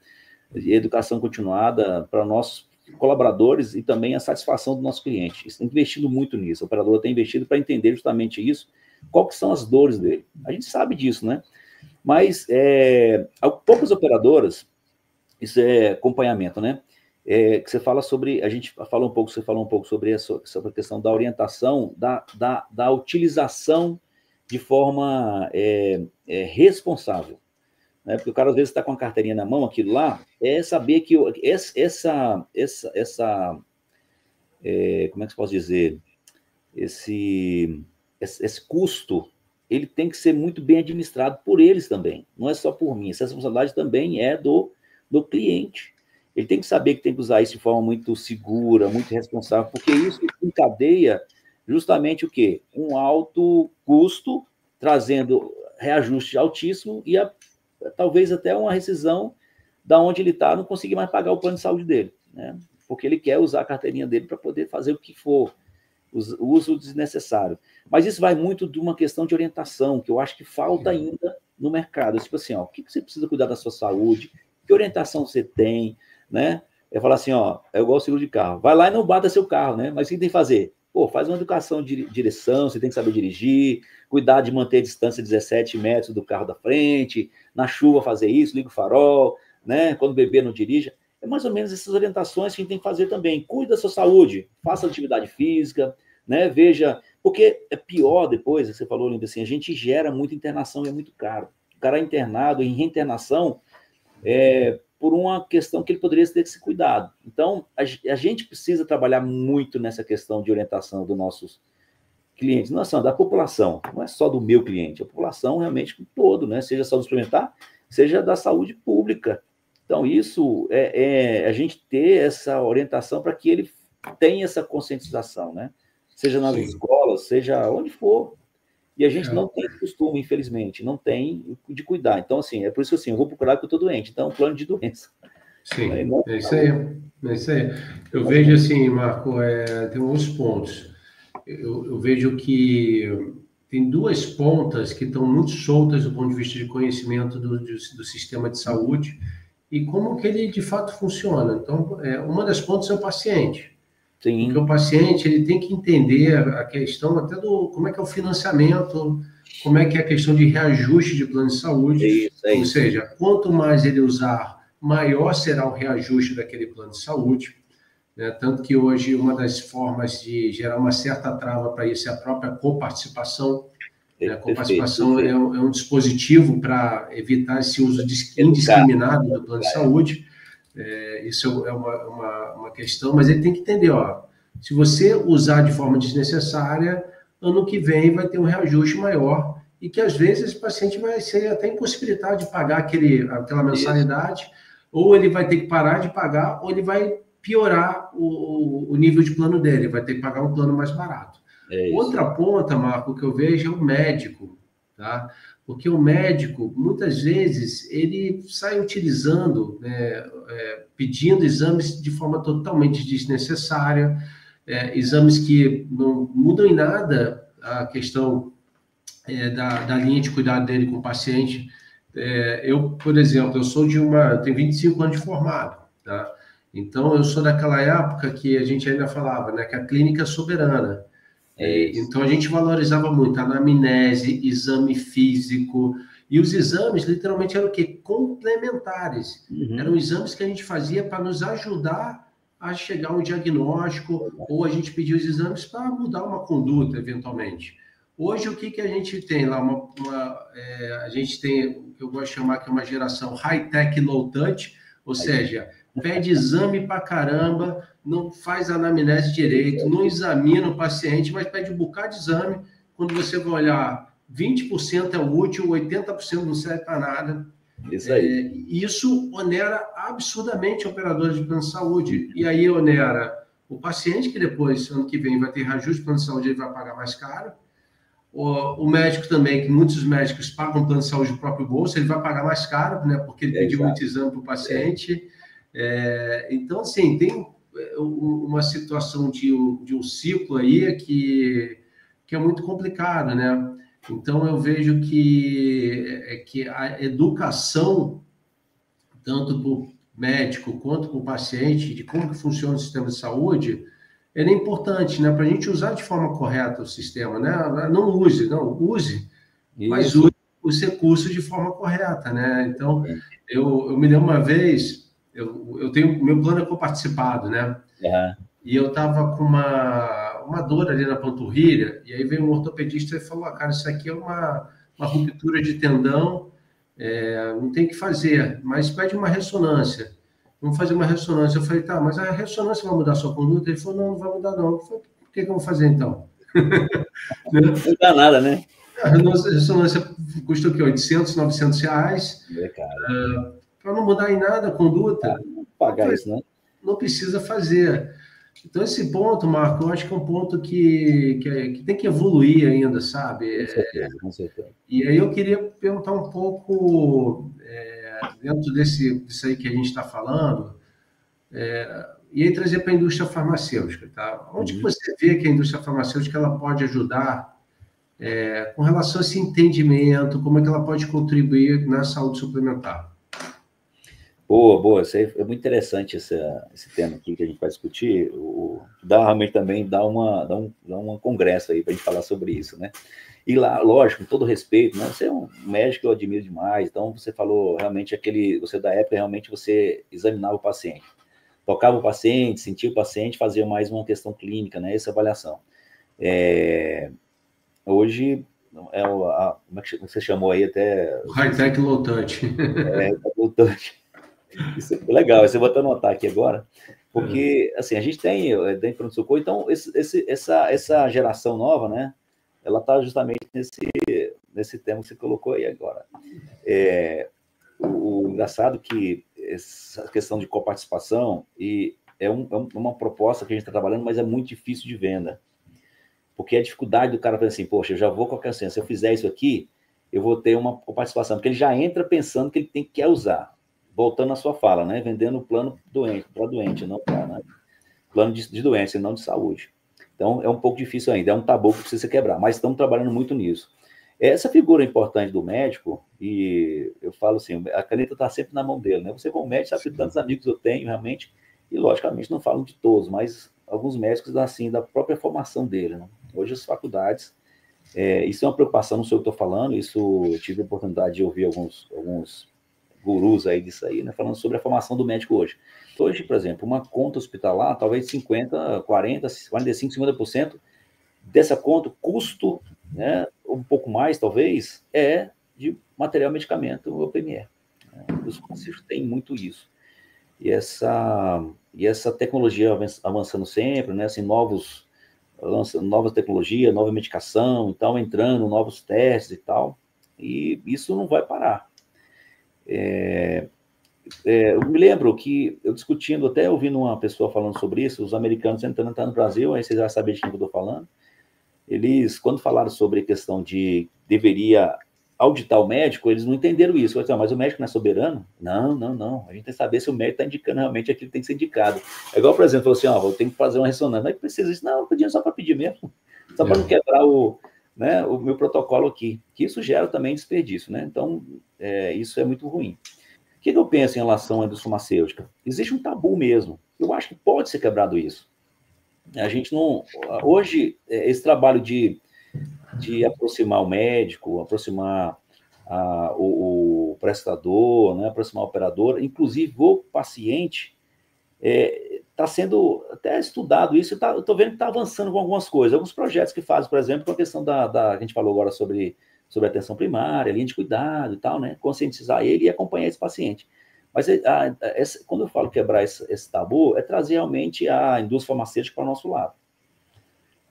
e educação continuada para nossos colaboradores e também a satisfação do nosso cliente. Está investindo muito nisso, a operadora tem investido para entender justamente isso, qual que são as dores dele. A gente sabe disso, né? Mas poucas operadoras, isso é acompanhamento, né? Que você fala sobre, você falou um pouco sobre a questão da orientação, da utilização de forma responsável. Né? Porque o cara às vezes está com a carteirinha na mão, aquilo lá, saber que como é que eu posso dizer, esse custo, ele tem que ser muito bem administrado por eles também, não é só por mim, essa responsabilidade também é do cliente. Ele tem que saber que tem que usar isso de forma muito segura, muito responsável, porque isso encadeia justamente o quê? Um alto custo, trazendo reajuste altíssimo e talvez até uma rescisão da onde ele está, não conseguir mais pagar o plano de saúde dele, né? Porque ele quer usar a carteirinha dele para poder fazer o que for, o uso desnecessário. Mas isso vai muito de uma questão de orientação, que eu acho que falta ainda no mercado. Tipo assim, o que você precisa cuidar da sua saúde, que orientação você tem, né? Eu falo assim, é igual o seguro de carro. Vai lá e não bata seu carro, né? Mas o que tem que fazer? Faz uma educação de direção, você tem que saber dirigir, cuidar de manter a distância de 17 metros do carro da frente, na chuva fazer isso, liga o farol, né? Quando beber, não dirija. É mais ou menos essas orientações que a gente tem que fazer também. Cuide da sua saúde, faça atividade física, né? Veja, porque é pior depois, você falou, Olímpio, assim, a gente gera muita internação e é muito caro. O cara é internado em reinternação por uma questão que ele poderia ter que se cuidado. Então, a gente precisa trabalhar muito nessa questão de orientação dos nossos clientes, não é só da população, não é só do meu cliente, a população realmente como todo, né? Seja saúde suplementar, seja da saúde pública. Então, isso a gente ter essa orientação para que ele tenha essa conscientização, né? Seja nas escolas, seja onde for. E a gente não tem costume, infelizmente, não tem de cuidar. Então, assim, é por isso que assim, eu vou procurar porque eu estou doente. Então, é um plano de doença. Sim, é isso aí. É isso aí. Eu vejo assim, Marco, tem alguns pontos. Eu vejo que tem duas pontas que estão muito soltas do ponto de vista de conhecimento do sistema de saúde e como que ele de fato funciona. Então, uma das pontas é o paciente. Sim. Porque o paciente ele tem que entender a questão até como é que é o financiamento, como é que é a questão de reajuste de plano de saúde. Ou seja, quanto mais ele usar, maior será o reajuste daquele plano de saúde. Né? Tanto que hoje uma das formas de gerar uma certa trava para isso é a própria coparticipação. A coparticipação é um dispositivo para evitar esse uso indiscriminado do plano de saúde. Isso é uma questão, mas ele tem que entender, se você usar de forma desnecessária, ano que vem vai ter um reajuste maior e que às vezes esse paciente vai ser até impossibilitado de pagar aquela mensalidade, ou ele vai ter que parar de pagar, ou ele vai piorar o nível de plano dele, vai ter que pagar um plano mais barato. Outra ponta, Marco, que eu vejo é o médico, tá? Porque o médico, muitas vezes, ele sai utilizando, né, pedindo exames de forma totalmente desnecessária, exames que não mudam em nada a questão da linha de cuidado dele com o paciente. Eu, por exemplo, tenho 25 anos de formado, tá? Então, eu sou daquela época que a gente ainda falava, né, que a clínica é soberana. Então, a gente valorizava muito a anamnese, exame físico, e os exames, literalmente, eram o quê? Complementares. Eram exames que a gente fazia para nos ajudar a chegar a um diagnóstico, ou a gente pedia os exames para mudar uma conduta, eventualmente. Hoje, o que a gente tem lá? A gente tem o que eu gosto de chamar que é uma geração high-tech, low-touch, ou seja, pede exame para caramba, não faz anamnese direito, não examina o paciente, mas pede um bocado de exame. Quando você vai olhar, 20% é útil, 80% não serve para nada. Isso aí. Isso onera absurdamente operadores de plano de saúde. E aí onera o paciente, que depois, ano que vem, vai ter reajuste de plano de saúde, ele vai pagar mais caro. O médico também, que muitos médicos pagam plano de saúde do próprio bolso, ele vai pagar mais caro, né? Porque ele pediu muito exame para o paciente. Então, assim, tem uma situação de um ciclo aí que é muito complicado, né? Então, eu vejo que a educação, tanto para o médico quanto para o paciente, de como que funciona o sistema de saúde, é importante, né? Para a gente usar de forma correta o sistema, né? Não use, mas use os recursos de forma correta, né? Então, eu me lembro uma vez, eu tenho meu plano é coparticipado, né? E eu estava com uma dor ali na panturrilha, e aí veio um ortopedista e falou: cara, isso aqui é uma ruptura de tendão, não tem o que fazer, mas pede uma ressonância. Vamos fazer uma ressonância. Eu falei, tá, mas a ressonância vai mudar a sua conduta? Ele falou, não vai mudar não. Eu falei, por que eu vou fazer então? Não dá nada, né? A ressonância custa o quê? 800, 900 reais. Para não mudar em nada a conduta. Não pagar isso, né? Não precisa fazer. Então, esse ponto, Marco, eu acho que é um ponto que tem que evoluir ainda, sabe? Com certeza, com certeza. E aí eu queria perguntar um pouco, dentro disso aí que a gente está falando, e aí trazer para a indústria farmacêutica, tá? Onde que você vê que a indústria farmacêutica ela pode ajudar com relação a esse entendimento, como é que ela pode contribuir na saúde suplementar? Boa. Isso aí é muito interessante esse tema aqui que a gente vai discutir. Realmente também dá um congresso aí para a gente falar sobre isso, né? E lá, lógico, com todo respeito, né? Você é um médico que eu admiro demais, então você falou realmente você da época realmente você examinava o paciente, tocava o paciente, sentia o paciente, fazia mais uma questão clínica, né? Essa avaliação. Hoje, como é que você chamou aí até? High-tech, low-touch. Low-touch. Isso é legal, você vou até anotar aqui agora, porque, assim, a gente tem dentro do pronto-socorro, então, essa geração nova, né, ela está justamente nesse tema que você colocou aí agora. O engraçado que essa questão de coparticipação é uma proposta que a gente está trabalhando, mas é muito difícil de venda, porque a dificuldade do cara pensar assim, poxa, eu já vou com a consciência, se eu fizer isso aqui, eu vou ter uma coparticipação, porque ele já entra pensando que ele quer usar. Voltando à sua fala, né? Vendendo o plano para doente, não para, né? Plano de doença, não de saúde. Então, é um pouco difícil ainda, é um tabu que precisa quebrar, mas estamos trabalhando muito nisso. Essa figura importante do médico, e eu falo assim, a caneta está sempre na mão dele, né? Você como médico, sabe que tantos amigos eu tenho, realmente, e logicamente não falo de todos, mas alguns médicos, assim, da própria formação dele, né? Hoje as faculdades, isso é uma preocupação, não sei o que eu estou falando, isso eu tive a oportunidade de ouvir alguns gurus aí disso aí, né, falando sobre a formação do médico hoje. Hoje, por exemplo, uma conta hospitalar, talvez 50%, 40%, 45%, 50% dessa conta, custo, né, um pouco mais, talvez, é de material, medicamento, o PME. Os farmacêuticos têm muito isso. E essa tecnologia avançando sempre, né, assim, novas tecnologias, nova medicação, então, entrando, novos testes e tal, e isso não vai parar. eu me lembro que eu discutindo, até ouvindo uma pessoa falando sobre isso, os americanos tentando entrar no Brasil, aí vocês já sabem de quem eu estou falando, eles, quando falaram sobre a questão de deveria auditar o médico, eles não entenderam isso. Falaram, mas o médico não é soberano? Não, não, não. A gente tem que saber se o médico está indicando realmente aquilo que tem que ser indicado. É igual, por exemplo, falou assim, ó, eu tenho que fazer uma ressonância. Mas precisa disso? Não, eu pedi só para pedir mesmo. Só para não quebrar o meu protocolo aqui. Que isso gera também desperdício, né? Então, isso é muito ruim. O que eu penso em relação à indústria farmacêutica? Existe um tabu mesmo. Eu acho que pode ser quebrado isso. A gente não... Hoje, esse trabalho de aproximar o médico, aproximar o prestador, né, aproximar o operador, inclusive o paciente, está sendo até estudado isso, eu estou vendo que está avançando com algumas coisas, alguns projetos que fazem, por exemplo, com a questão a gente falou agora sobre a atenção primária, linha de cuidado e tal, né, conscientizar ele e acompanhar esse paciente. Mas quando eu falo quebrar esse tabu, é trazer realmente a indústria farmacêutica para o nosso lado.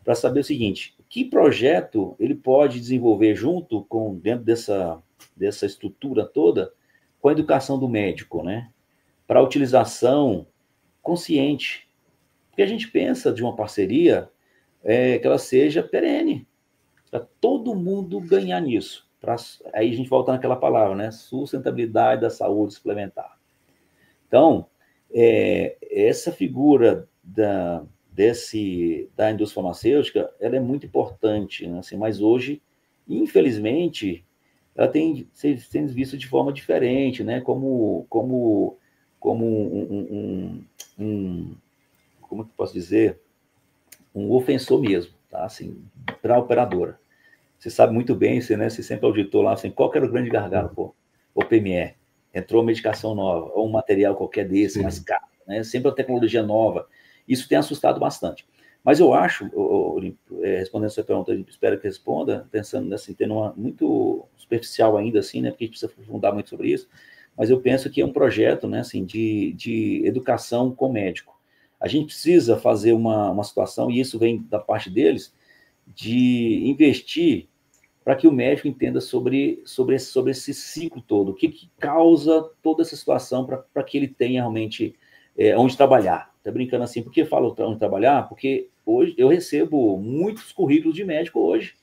Para saber o seguinte, que projeto ele pode desenvolver junto com, dentro dessa estrutura toda, com a educação do médico, né? Para a utilização consciente. Porque a gente pensa de uma parceria que ela seja perene, para todo mundo ganhar nisso. Aí a gente volta naquela palavra, né? Sustentabilidade da saúde suplementar. Então, essa figura da indústria farmacêutica, ela é muito importante, né? Assim, mas hoje, infelizmente, ela tem sendo vista de forma diferente, né? Como como é que eu posso dizer? Um ofensor mesmo, tá? Assim, para a operadora. Você sabe muito bem, você sempre auditou lá, assim, qual que era o grande gargalo, pô? O PME. Entrou uma medicação nova, ou um material qualquer desse, mais caro, né? Sempre uma tecnologia nova. Isso tem assustado bastante. Mas eu acho, respondendo a sua pergunta, espero que responda, pensando assim, tendo uma muito superficial ainda, assim, né? Porque a gente precisa aprofundar muito sobre isso. Mas eu penso que é um projeto, né, assim, de educação com médico. A gente precisa fazer uma situação, e isso vem da parte deles, de investir para que o médico entenda sobre esse ciclo todo, o que causa toda essa situação para que ele tenha realmente onde trabalhar. Está brincando assim, por que eu falo onde trabalhar? Porque hoje eu recebo muitos currículos de médico hoje,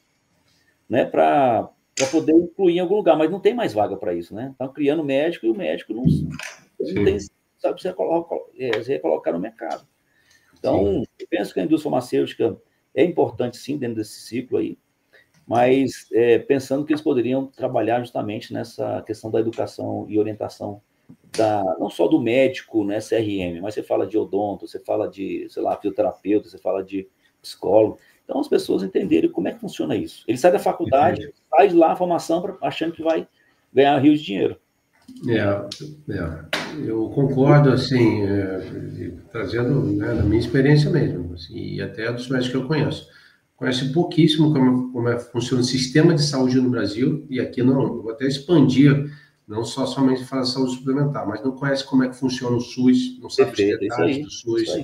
né, para poder incluir em algum lugar, mas não tem mais vaga para isso, né? Estão criando médico e o médico não tem, sabe, você colocar no mercado. Então, eu penso que a indústria farmacêutica é importante, sim, dentro desse ciclo aí, mas pensando que eles poderiam trabalhar justamente nessa questão da educação e orientação, não só do médico, né, CRM, mas você fala de odonto, você fala de, sei lá, fisioterapeuta, você fala de psicólogo. Então, as pessoas entenderem como é que funciona isso. Ele sai da faculdade, sai de lá a formação achando que vai ganhar rios de dinheiro. Eu concordo, assim, trazendo, né, na minha experiência mesmo, assim, e até dos médicos que eu conheço pouquíssimo como funciona o sistema de saúde no Brasil, e aqui não, eu vou até expandir, não somente falar saúde suplementar, mas não conhece como é que funciona o SUS, não sabe os detalhes do SUS,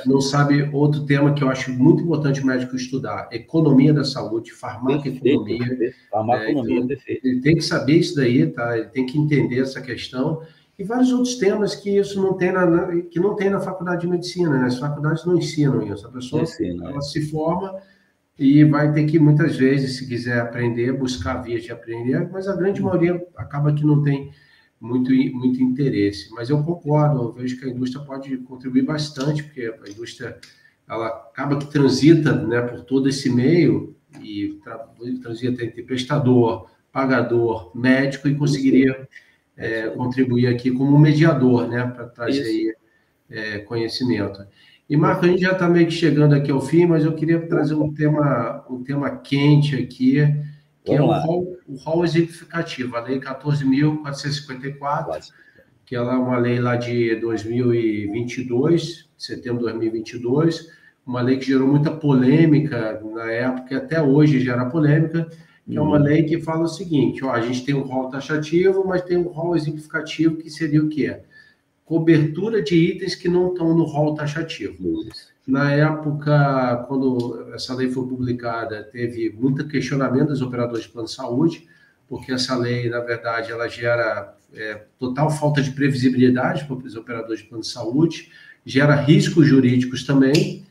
não sabe outro tema que eu acho muito importante o médico estudar, economia da saúde, farmacoeconomia. Farmacoeconomia, perfeito. Ele tem que saber isso daí, tá? Ele tem que entender essa questão e vários outros temas que isso não tem na faculdade de medicina, né? As faculdades não ensinam isso. A pessoa ela se forma e vai ter que, muitas vezes, se quiser aprender, buscar vias de aprender, mas a grande maioria acaba que não tem muito interesse. Mas eu concordo, eu vejo que a indústria pode contribuir bastante, porque a indústria ela acaba que transita, né, por todo esse meio e transita entre prestador, pagador, médico e conseguiria contribuir aqui como mediador, né, para trazer conhecimento. E, Marco, a gente já está meio que chegando aqui ao fim, mas eu queria trazer um tema quente aqui, que é o rol exemplificativo, a Lei 14.454, que ela é uma lei lá de 2022, setembro de 2022, uma lei que gerou muita polêmica na época, e até hoje gera polêmica, que é uma lei que fala o seguinte, a gente tem um rol taxativo, mas tem um rol exemplificativo, que seria o quê? Cobertura de itens que não estão no rol taxativo. Na época, quando essa lei foi publicada, teve muito questionamento dos operadores de plano de saúde, porque essa lei, na verdade, ela gera total falta de previsibilidade para os operadores de plano de saúde, gera riscos jurídicos também.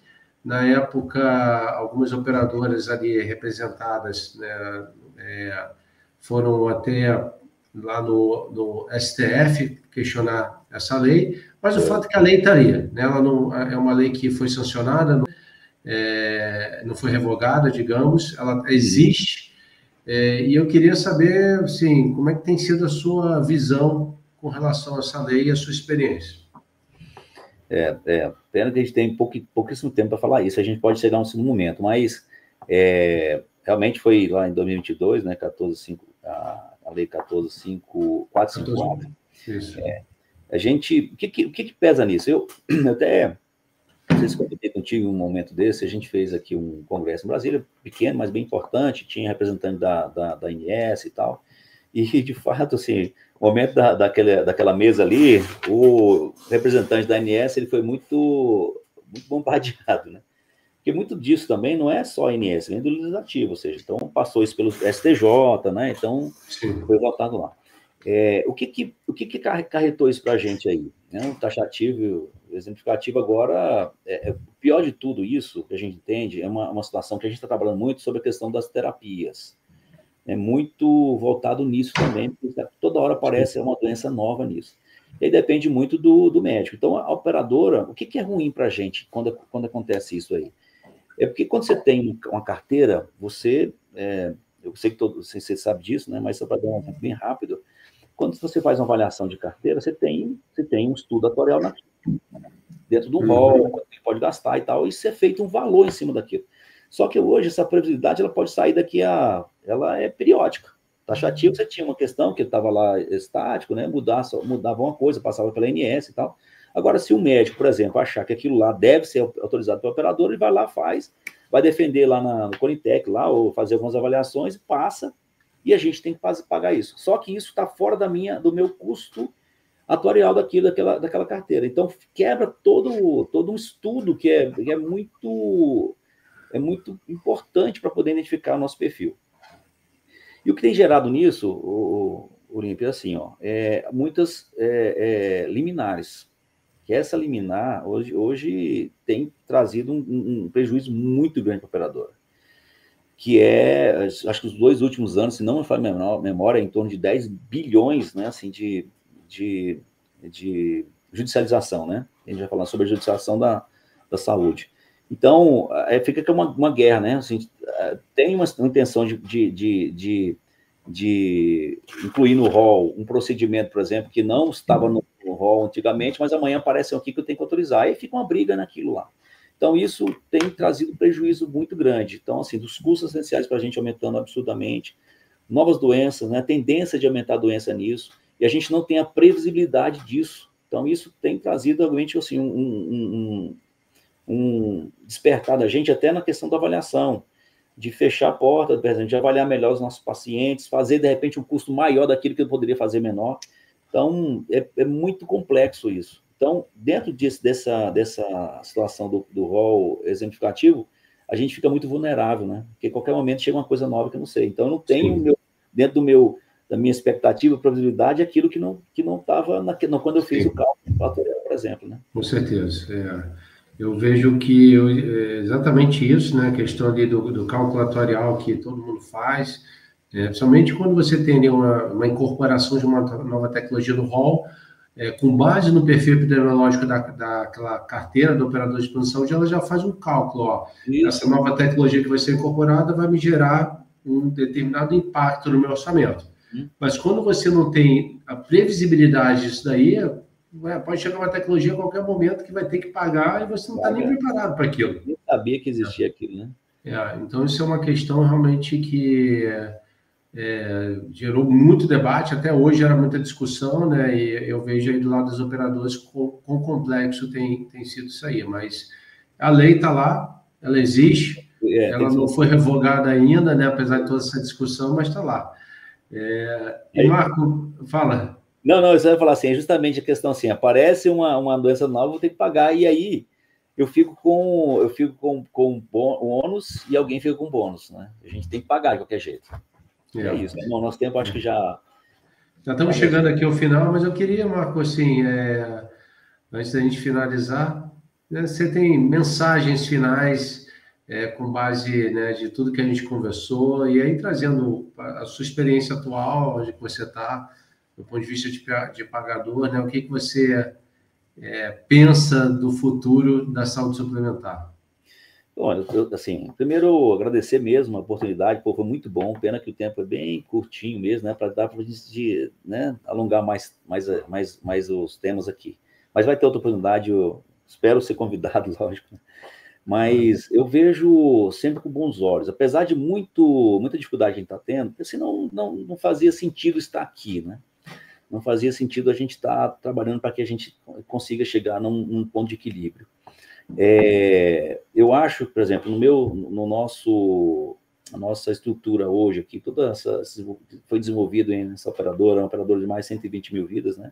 Na época, algumas operadoras ali representadas, né, foram até lá no STF questionar essa lei, mas o fato é que a lei está aí, né? Ela não é uma lei que foi sancionada, não foi revogada, digamos, ela existe. E eu queria saber, assim, como é que tem sido a sua visão com relação a essa lei e a sua experiência. Pena que a gente tem pouquíssimo tempo para falar isso, a gente pode chegar a um segundo momento, mas realmente foi lá em 2022, né, 14.5, a lei 14.454. Isso. A gente, o que pesa nisso? Eu até, não sei se comentei contigo em um momento desse, a gente fez aqui um congresso em Brasília, pequeno, mas bem importante, tinha representante da ANS e tal, e de fato, assim, no momento daquela mesa ali, o representante da ANS, ele foi muito bombardeado, né? Porque muito disso também não é só a ANS, vem do legislativo, ou seja, então passou isso pelo STJ, né? Então, Sim. foi votado lá. O que acarretou isso para a gente aí? O taxativo, o exemplificativo agora, o pior de tudo isso, que a gente entende, é uma situação que a gente está trabalhando muito sobre a questão das terapias. É muito voltado nisso também, porque toda hora aparece uma doença nova nisso. E aí depende muito do médico. Então, a operadora, o que é ruim para a gente quando acontece isso aí? É porque quando você tem uma carteira, você, eu sei que você sabe disso, né? Mas só para dar um exemplo bem rápido, quando você faz uma avaliação de carteira, você tem um estudo atuarial dentro do rol, quanto que pode gastar e tal, e isso é feito um valor em cima daquilo. Só que hoje essa previsibilidade ela pode sair ela é periódica. Taxativo, você tinha uma questão que estava lá estático, né? Mudava uma coisa, passava pela ANS e tal. Agora, se o médico, por exemplo, achar que aquilo lá deve ser autorizado pelo operador, ele vai lá, vai defender lá no Conitec, lá, ou fazer algumas avaliações, passa, e a gente tem que pagar isso. Só que isso está fora do meu custo atuarial daquela carteira. Então, quebra todo um estudo que é muito importante para poder identificar o nosso perfil. E o que tem gerado nisso, Olímpio, é assim, muitas liminares. Que essa liminar, hoje tem trazido um prejuízo muito grande para a operadora. Que acho que os 2 últimos anos, se não me falha a memória, é em torno de 10 bilhões, né, assim, de judicialização, né? A gente vai falar sobre a judicialização da saúde. Então, fica que é uma guerra, né? Assim, tem uma intenção de incluir no rol um procedimento, por exemplo, que não estava no rol antigamente, mas amanhã aparece aqui que eu tenho que autorizar, aí fica uma briga naquilo lá. Então, isso tem trazido prejuízo muito grande. Então, assim, dos custos essenciais para a gente aumentando absurdamente, novas doenças, né? A tendência de aumentar a doença nisso, e a gente não tem a previsibilidade disso. Então, isso tem trazido, realmente, assim, um despertar da gente até na questão da avaliação, de fechar a porta, de avaliar melhor os nossos pacientes, fazer, de repente, um custo maior daquilo que eu poderia fazer menor. Então, é muito complexo isso. Então, dentro dessa situação do rol exemplificativo, a gente fica muito vulnerável, né? Porque a qualquer momento chega uma coisa nova que eu não sei. Então, eu não tenho, dentro da minha expectativa, probabilidade, aquilo que não estava quando eu fiz o cálculo fatorial, por exemplo, né? Com certeza. Eu vejo que exatamente isso, né? A questão ali do cálculo atuarial que todo mundo faz, principalmente quando você tem uma incorporação de uma nova tecnologia no rol, com base no perfil epidemiológico daquela carteira do operador de plano de saúde, ela já faz um cálculo. Essa nova tecnologia que vai ser incorporada vai me gerar um determinado impacto no meu orçamento. Mas quando você não tem a previsibilidade disso daí, pode chegar uma tecnologia a qualquer momento que vai ter que pagar e você não está nem preparado para aquilo. Nem sabia que existia aquilo, né? Então, isso é uma questão realmente que gerou muito debate, até hoje gera muita discussão, né? E eu vejo aí do lado dos operadores quão complexo tem sido isso aí. Mas a lei está lá, ela existe, ela não foi revogada ainda, né? Apesar de toda essa discussão, mas está lá. E Marco, fala. Não, isso vai falar assim, é justamente a questão assim, aparece uma doença nova, vou ter que pagar, e aí eu fico com ônus e alguém fica com bônus, né? A gente tem que pagar de qualquer jeito. É isso. No nosso tempo, acho que já estamos chegando aqui ao final, mas eu queria, Marco, assim, antes da gente finalizar, né, você tem mensagens finais com base, né, de tudo que a gente conversou, e aí trazendo a sua experiência atual, onde você está, do ponto de vista de pagador, né, o que você pensa do futuro da saúde suplementar? Bom, assim, primeiro agradecer mesmo a oportunidade, pô, foi muito bom, pena que o tempo é bem curtinho mesmo, né, para dar para a gente, né, alongar mais os temas aqui. Mas vai ter outra oportunidade, eu espero ser convidado, lógico, mas eu vejo sempre com bons olhos, apesar de muita dificuldade que a gente está tendo, porque senão não fazia sentido estar aqui, né? Não fazia sentido a gente estar trabalhando para que a gente consiga chegar num ponto de equilíbrio. Eu acho, por exemplo, a nossa estrutura hoje aqui, toda essa foi desenvolvida nessa operadora, uma operadora de mais de 120 mil vidas, né?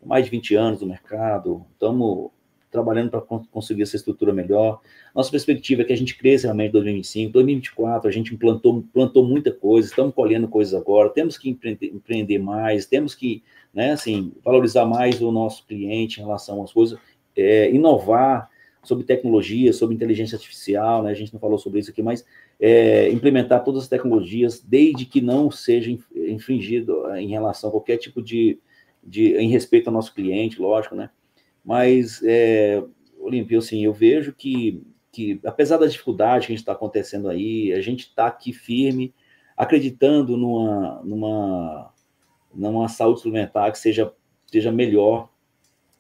Mais de 20 anos no mercado, estamos trabalhando para conseguir essa estrutura melhor. Nossa perspectiva é que a gente cresça realmente em 2025, 2024, a gente plantou muita coisa, estamos colhendo coisas agora, temos que empreender mais, temos que, né, assim, valorizar mais o nosso cliente em relação às coisas, inovar sobre tecnologia, sobre inteligência artificial, né, a gente não falou sobre isso aqui, mas implementar todas as tecnologias, desde que não seja infringido em relação a qualquer tipo em respeito ao nosso cliente, lógico, né? Mas, Olímpio, assim, eu vejo que apesar da dificuldade que a gente está acontecendo aí, a gente está aqui firme, acreditando numa saúde suplementar que seja melhor.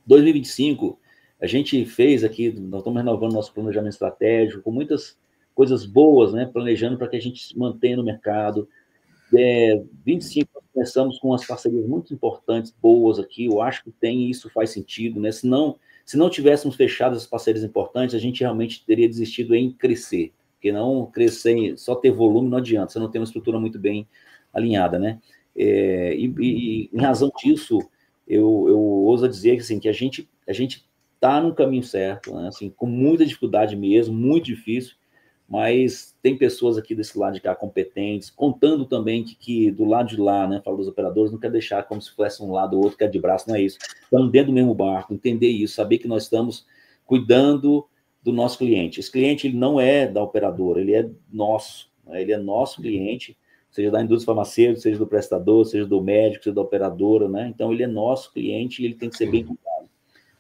2025, a gente fez aqui, nós estamos renovando nosso planejamento estratégico, com muitas coisas boas, né? Planejando para que a gente se mantenha no mercado. 25, nós começamos com umas parcerias muito importantes, boas aqui, eu acho que isso faz sentido, né? Se não tivéssemos fechado essas parcerias importantes, a gente realmente teria desistido em crescer, porque não crescer, só ter volume não adianta, você não tem uma estrutura muito bem alinhada, né? E em razão disso, eu ouso dizer que, assim, que a gente está no caminho certo, né? Assim, com muita dificuldade mesmo, muito difícil, mas tem pessoas aqui desse lado de cá competentes, contando também que do lado de lá, né, falo dos operadores, não quer deixar como se fosse um lado ou outro que é de braço, não é isso. Estamos dentro do mesmo barco, entender isso, saber que nós estamos cuidando do nosso cliente. Esse cliente, ele não é da operadora, ele é nosso, né? Ele é nosso cliente, seja da indústria farmacêutica, seja do prestador, seja do médico, seja da operadora, né? Então, ele é nosso cliente e ele tem que ser bem cuidado.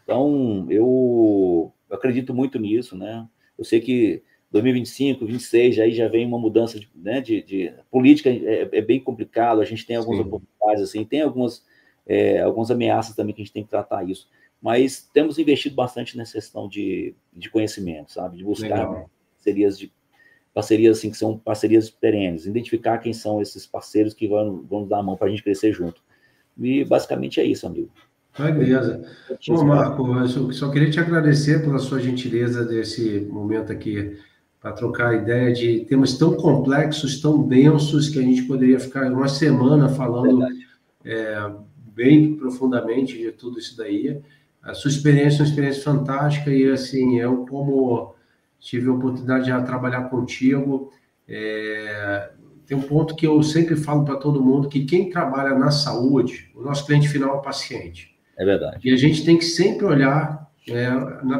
Então, eu acredito muito nisso, né? Eu sei que 2025, 2026, aí já vem uma mudança de política, é bem complicado, a gente tem algumas oportunidades, assim, tem algumas ameaças também que a gente tem que tratar isso, mas temos investido bastante nessa questão de conhecimento, sabe, de buscar parcerias assim, que são parcerias perenes, identificar quem são esses parceiros que vão dar a mão para a gente crescer junto. E basicamente é isso, amigo. Beleza. Bom, Marco, eu só queria te agradecer pela sua gentileza desse momento aqui, para trocar a ideia de temas tão complexos, tão densos, que a gente poderia ficar uma semana falando bem profundamente de tudo isso daí. A sua experiência é uma experiência fantástica e, assim, eu, como tive a oportunidade de trabalhar contigo, tem um ponto que eu sempre falo para todo mundo, que quem trabalha na saúde, o nosso cliente final é o paciente. É verdade. E a gente tem que sempre olhar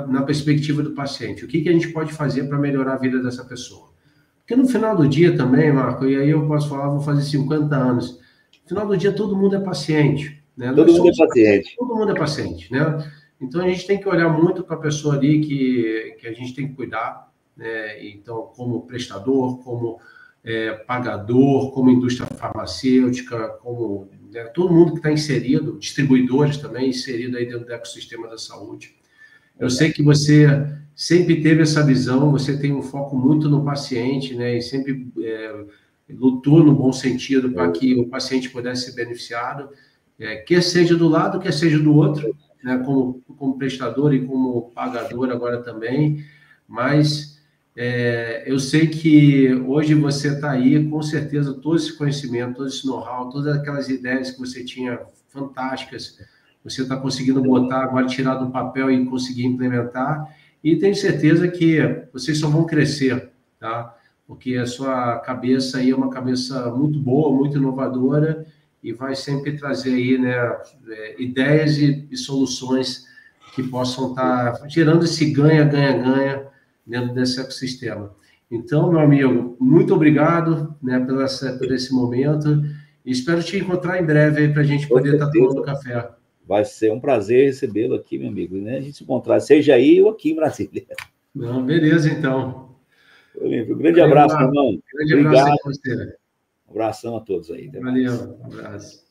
na perspectiva do paciente. O que a gente pode fazer para melhorar a vida dessa pessoa? Porque no final do dia também, Marco, e aí eu posso falar, vou fazer 50 anos, no final do dia todo mundo é paciente. Né? Todo mundo é paciente. Todo mundo é paciente, né? Então a gente tem que olhar muito para a pessoa ali que a gente tem que cuidar, né? Então, como prestador, como pagador, como indústria farmacêutica, como todo mundo que está inserido, distribuidores também inserido aí dentro do ecossistema da saúde. Eu sei que você sempre teve essa visão, você tem um foco muito no paciente, né? E sempre lutou no bom sentido para que o paciente pudesse ser beneficiado, quer seja do lado, quer seja do outro, né? Como prestador e como pagador agora também, mas eu sei que hoje você está aí, com certeza, todo esse conhecimento, todo esse know-how, todas aquelas ideias que você tinha fantásticas, você está conseguindo botar, agora tirar do papel e conseguir implementar, e tenho certeza que vocês só vão crescer, tá? porque a sua cabeça aí é uma cabeça muito boa, muito inovadora, e vai sempre trazer aí, né, ideias e soluções que possam estar gerando esse ganha-ganha-ganha dentro desse ecossistema. Então, meu amigo, muito obrigado, né, por esse momento, e espero te encontrar em breve aí para a gente poder estar tomando café. Vai ser um prazer recebê-lo aqui, meu amigo, né? A gente se encontrar, seja aí ou aqui em Brasília. Não, beleza, então. Um grande abraço, irmão. Grande abraço aí para você. Um abração a todos aí. Até Valeu, mais. um abraço.